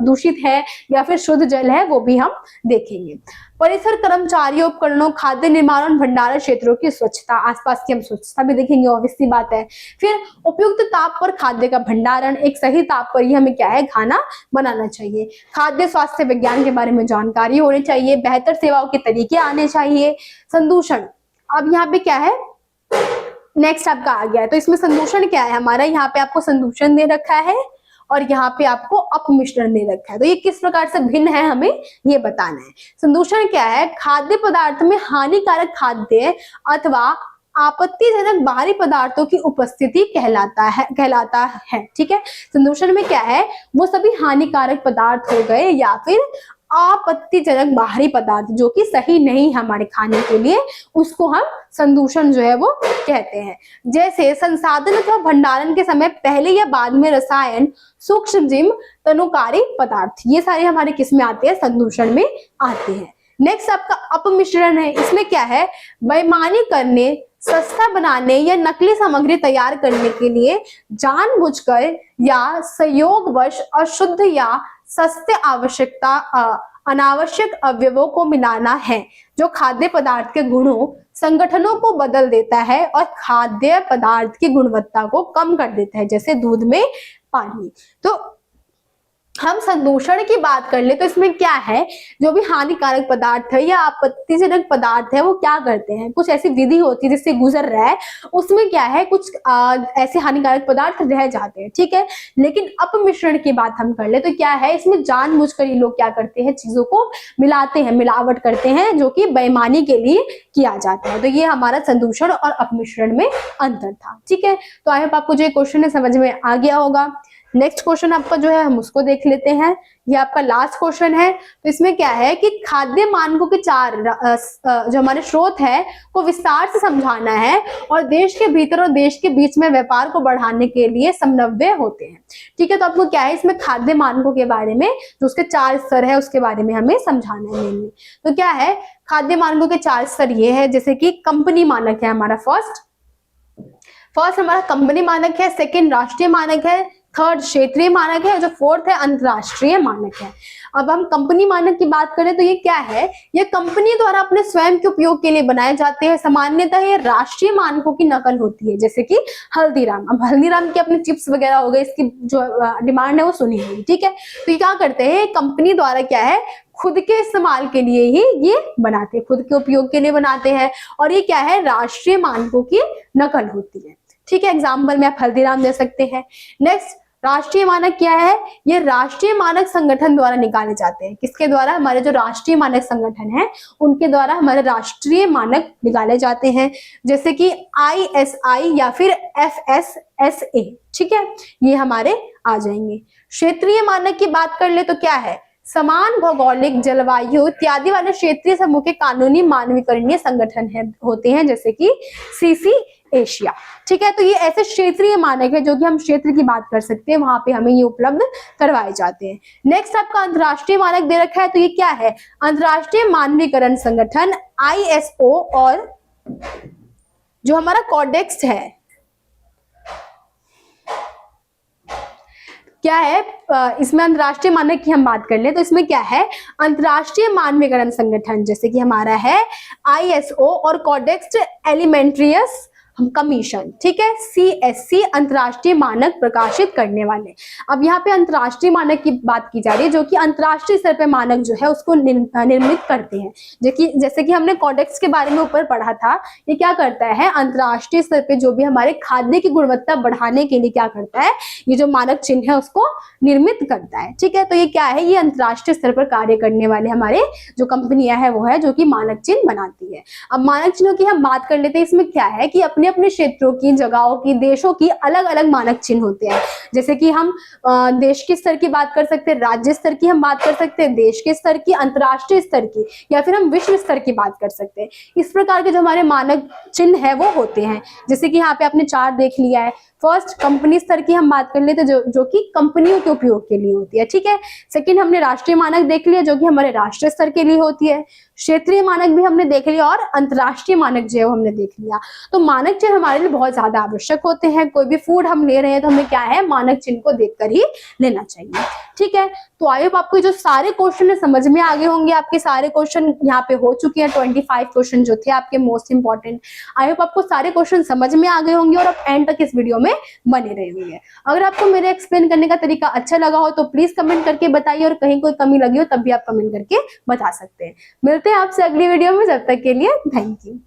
दूषित है या फिर शुद्ध जल है, वो भी हम देखेंगे। परिसर, कर्मचारियों, उपकरणों, खाद्य निर्माण और भंडारण क्षेत्रों की स्वच्छता, आसपास की हम स्वच्छता भी देखेंगे, ऑब्वियस सी बात है। फिर उपयुक्त ताप पर खाद्य का भंडारण, एक सही ताप पर ही हमें क्या है खाना बनाना चाहिए। खाद्य स्वास्थ्य विज्ञान के बारे में जानकारी होनी चाहिए, बेहतर सेवाओं के तरीके आने चाहिए। संदूषण, अब यहाँ पे क्या है, नेक्स्ट आपका आ गया है, तो इसमें संदूषण क्या है हमारा, यहाँ पे आपको संदूषण दे रखा है और यहाँ पे आपको अपमिश्रण दे रखा है। तो ये किस प्रकार से भिन्न है हमें ये बताना है। संदूषण क्या है, खाद्य पदार्थ में हानिकारक खाद्य अथवा आपत्तिजनक बाहरी पदार्थों की उपस्थिति कहलाता है, ठीक है। संदूषण में क्या है, वो सभी हानिकारक पदार्थ हो गए या फिर आपत्तिजनक बाहरी पदार्थ जो कि सही नहीं है हमारे खाने के लिए, उसको हम संदूषण जो है वो कहते हैं। जैसे संसाधन अथवा भंडारण के समय पहले या बाद में रसायन, सूक्ष्मजीव, तनुकारी पदार्थ, ये सारे हमारे किस में आते हैं? संदूषण में आते हैं। नेक्स्ट आपका अपमिश्रण है। इसमें क्या है? बेईमानी करने, सस्ता बनाने या नकली सामग्री तैयार करने के लिए जानबूझकर या संयोगवश अशुद्ध या सस्ते अनावश्यक अवयवों को मिलाना है, जो खाद्य पदार्थ के गुणों, संगठनों को बदल देता है और खाद्य पदार्थ की गुणवत्ता को कम कर देता है, जैसे दूध में पानी। तो हम संदूषण की बात कर ले तो इसमें क्या है? जो भी हानिकारक पदार्थ है या आपत्तिजनक पदार्थ है वो क्या करते हैं? कुछ ऐसी विधि होती है जिससे गुजर रहा है, उसमें क्या है? कुछ ऐसे हानिकारक पदार्थ रह जाते हैं, ठीक है। लेकिन अपमिश्रण की बात हम कर ले तो क्या है? इसमें जानबूझकर ये लोग क्या करते हैं? चीजों को मिलाते हैं, मिलावट करते हैं, जो कि बेईमानी के लिए किया जाता है। तो ये हमारा संदूषण और अपमिश्रण में अंतर था, ठीक है। तो आई होप आपको जो क्वेश्चन है समझ में आ गया होगा। नेक्स्ट क्वेश्चन आपका जो है हम उसको देख लेते हैं। ये आपका लास्ट क्वेश्चन है। तो इसमें क्या है कि खाद्य मानकों के 4 जो हमारे स्रोत है को विस्तार से समझाना है और देश के भीतर और देश के बीच में व्यापार को बढ़ाने के लिए समन्वय होते हैं, ठीक है। तो आपको क्या है? इसमें खाद्य मानकों के बारे में जो उसके 4 स्तर है उसके बारे में हमें समझाना है मेनली। तो क्या है? खाद्य मानकों के 4 स्तर ये है, जैसे कि कंपनी मानक है हमारा फर्स्ट हमारा कंपनी मानक है, सेकेंड राष्ट्रीय मानक है, थर्ड क्षेत्रीय मानक है, जो फोर्थ है अंतरराष्ट्रीय मानक है। अब हम कंपनी मानक की बात करें तो ये क्या है? ये कंपनी द्वारा अपने स्वयं के उपयोग के लिए बनाए जाते हैं। सामान्यतः ये राष्ट्रीय मानकों की नकल होती है, जैसे कि हल्दीराम। अब हल्दीराम के अपने चिप्स वगैरह हो गए, इसकी जो डिमांड है वो सुनी होगी, ठीक है। तो ये क्या करते हैं? कंपनी द्वारा क्या है? खुद के इस्तेमाल के लिए ही ये बनाते हैं, खुद के उपयोग के लिए बनाते हैं, और ये क्या है? राष्ट्रीय मानकों की नकल होती है, ठीक है। एग्जाम्पल में आप हल्दीराम दे सकते हैं। नेक्स्ट राष्ट्रीय मानक क्या है? ये राष्ट्रीय मानक संगठन द्वारा निकाले जाते हैं। किसके द्वारा? हमारे जो राष्ट्रीय मानक संगठन है उनके द्वारा हमारे राष्ट्रीय मानक निकाले जाते हैं, जैसे कि ISI या फिर FSSA, ठीक है। ये हमारे आ जाएंगे। क्षेत्रीय मानक की बात कर ले तो क्या है? समान भौगोलिक, जलवायु इत्यादि वाले क्षेत्रीय समूह के कानूनी मानवीकरणीय संगठन होते हैं, जैसे कि CC एशिया, ठीक है। तो ये ऐसे क्षेत्रीय मानक है जो कि हम क्षेत्र की बात कर सकते हैं, वहां पे हमें ये उपलब्ध करवाए जाते हैं। नेक्स्ट आपका अंतरराष्ट्रीय मानक दे रखा है, तो ये क्या है? अंतरराष्ट्रीय मानवीकरण संगठन ISO, और जो हमारा कोडेक्स है क्या है? इसमें अंतरराष्ट्रीय मानक की हम बात कर ले तो इसमें क्या है? अंतरराष्ट्रीय मानवीकरण संगठन, जैसे कि हमारा है ISO, और कोडेक्स एलिमेंट्रियस कमीशन, ठीक है, CSC, अंतरराष्ट्रीय मानक प्रकाशित करने वाले। अब यहाँ पे अंतरराष्ट्रीय मानक की बात की जा रही है, जो कि अंतरराष्ट्रीय स्तर पे मानक जो है उसको निर्मित करते हैं। जैसे कि हमने कोडेक्स के बारे में ऊपर पढ़ा था, ये क्या करता है? अंतरराष्ट्रीय स्तर पे जो भी हमारे खाद्य की गुणवत्ता बढ़ाने के लिए क्या करता है? ये जो मानक चिन्ह है उसको निर्मित करता है, ठीक है। तो ये क्या है? ये अंतरराष्ट्रीय स्तर पर कार्य करने वाले हमारे जो कंपनियां है वो है जो कि मानक चिन्ह बनाती है। अब मानक चिन्हों की हम बात कर लेते हैं। इसमें क्या है कि अपने अपने क्षेत्रों की, जगहों की, देशों की अलग अलग मानक चिन्ह होते हैं। जैसे कि हम देश के स्तर की बात कर सकते हैं, राज्य स्तर की हम बात कर सकते हैं, देश के स्तर की, अंतरराष्ट्रीय स्तर की, या फिर हम विश्व स्तर की बात कर सकते हैं। इस प्रकार के जो हमारे मानक चिन्ह है वो होते हैं, जैसे कि यहाँ पे आपने 4 देख लिया है। फर्स्ट कंपनी स्तर की हम बात कर लेते हैं, जो कि कंपनियों के उपयोग के लिए होती है, ठीक है। सेकंड हमने राष्ट्रीय मानक देख लिया, जो कि हमारे राष्ट्रीय स्तर के लिए होती है। क्षेत्रीय मानक भी हमने देख लिया, और अंतरराष्ट्रीय मानक जो है वो हमने देख लिया। तो मानक चिन्ह हमारे लिए बहुत ज्यादा आवश्यक होते हैं। कोई भी फूड हम ले रहे हैं तो हमें क्या है? मानक चिन्ह को देखकर ही लेना चाहिए, ठीक है। तो आई होप आपको जो सारे क्वेश्चन है समझ में आ गए होंगे। आपके सारे क्वेश्चन यहाँ पे हो चुके हैं, 25 क्वेश्चन जो थे आपके मोस्ट इंपॉर्टेंट। आई होप आपको सारे क्वेश्चन समझ में आ गए होंगे और आप एंड तक इस वीडियो में बने रहे होंगे। अगर आपको मेरे एक्सप्लेन करने का तरीका अच्छा लगा हो तो प्लीज कमेंट करके बताइए, और कहीं कोई कमी लगी हो तब भी आप कमेंट करके बता सकते हैं। मिलते हैं आपसे अगली वीडियो में, जब तक के लिए थैंक यू।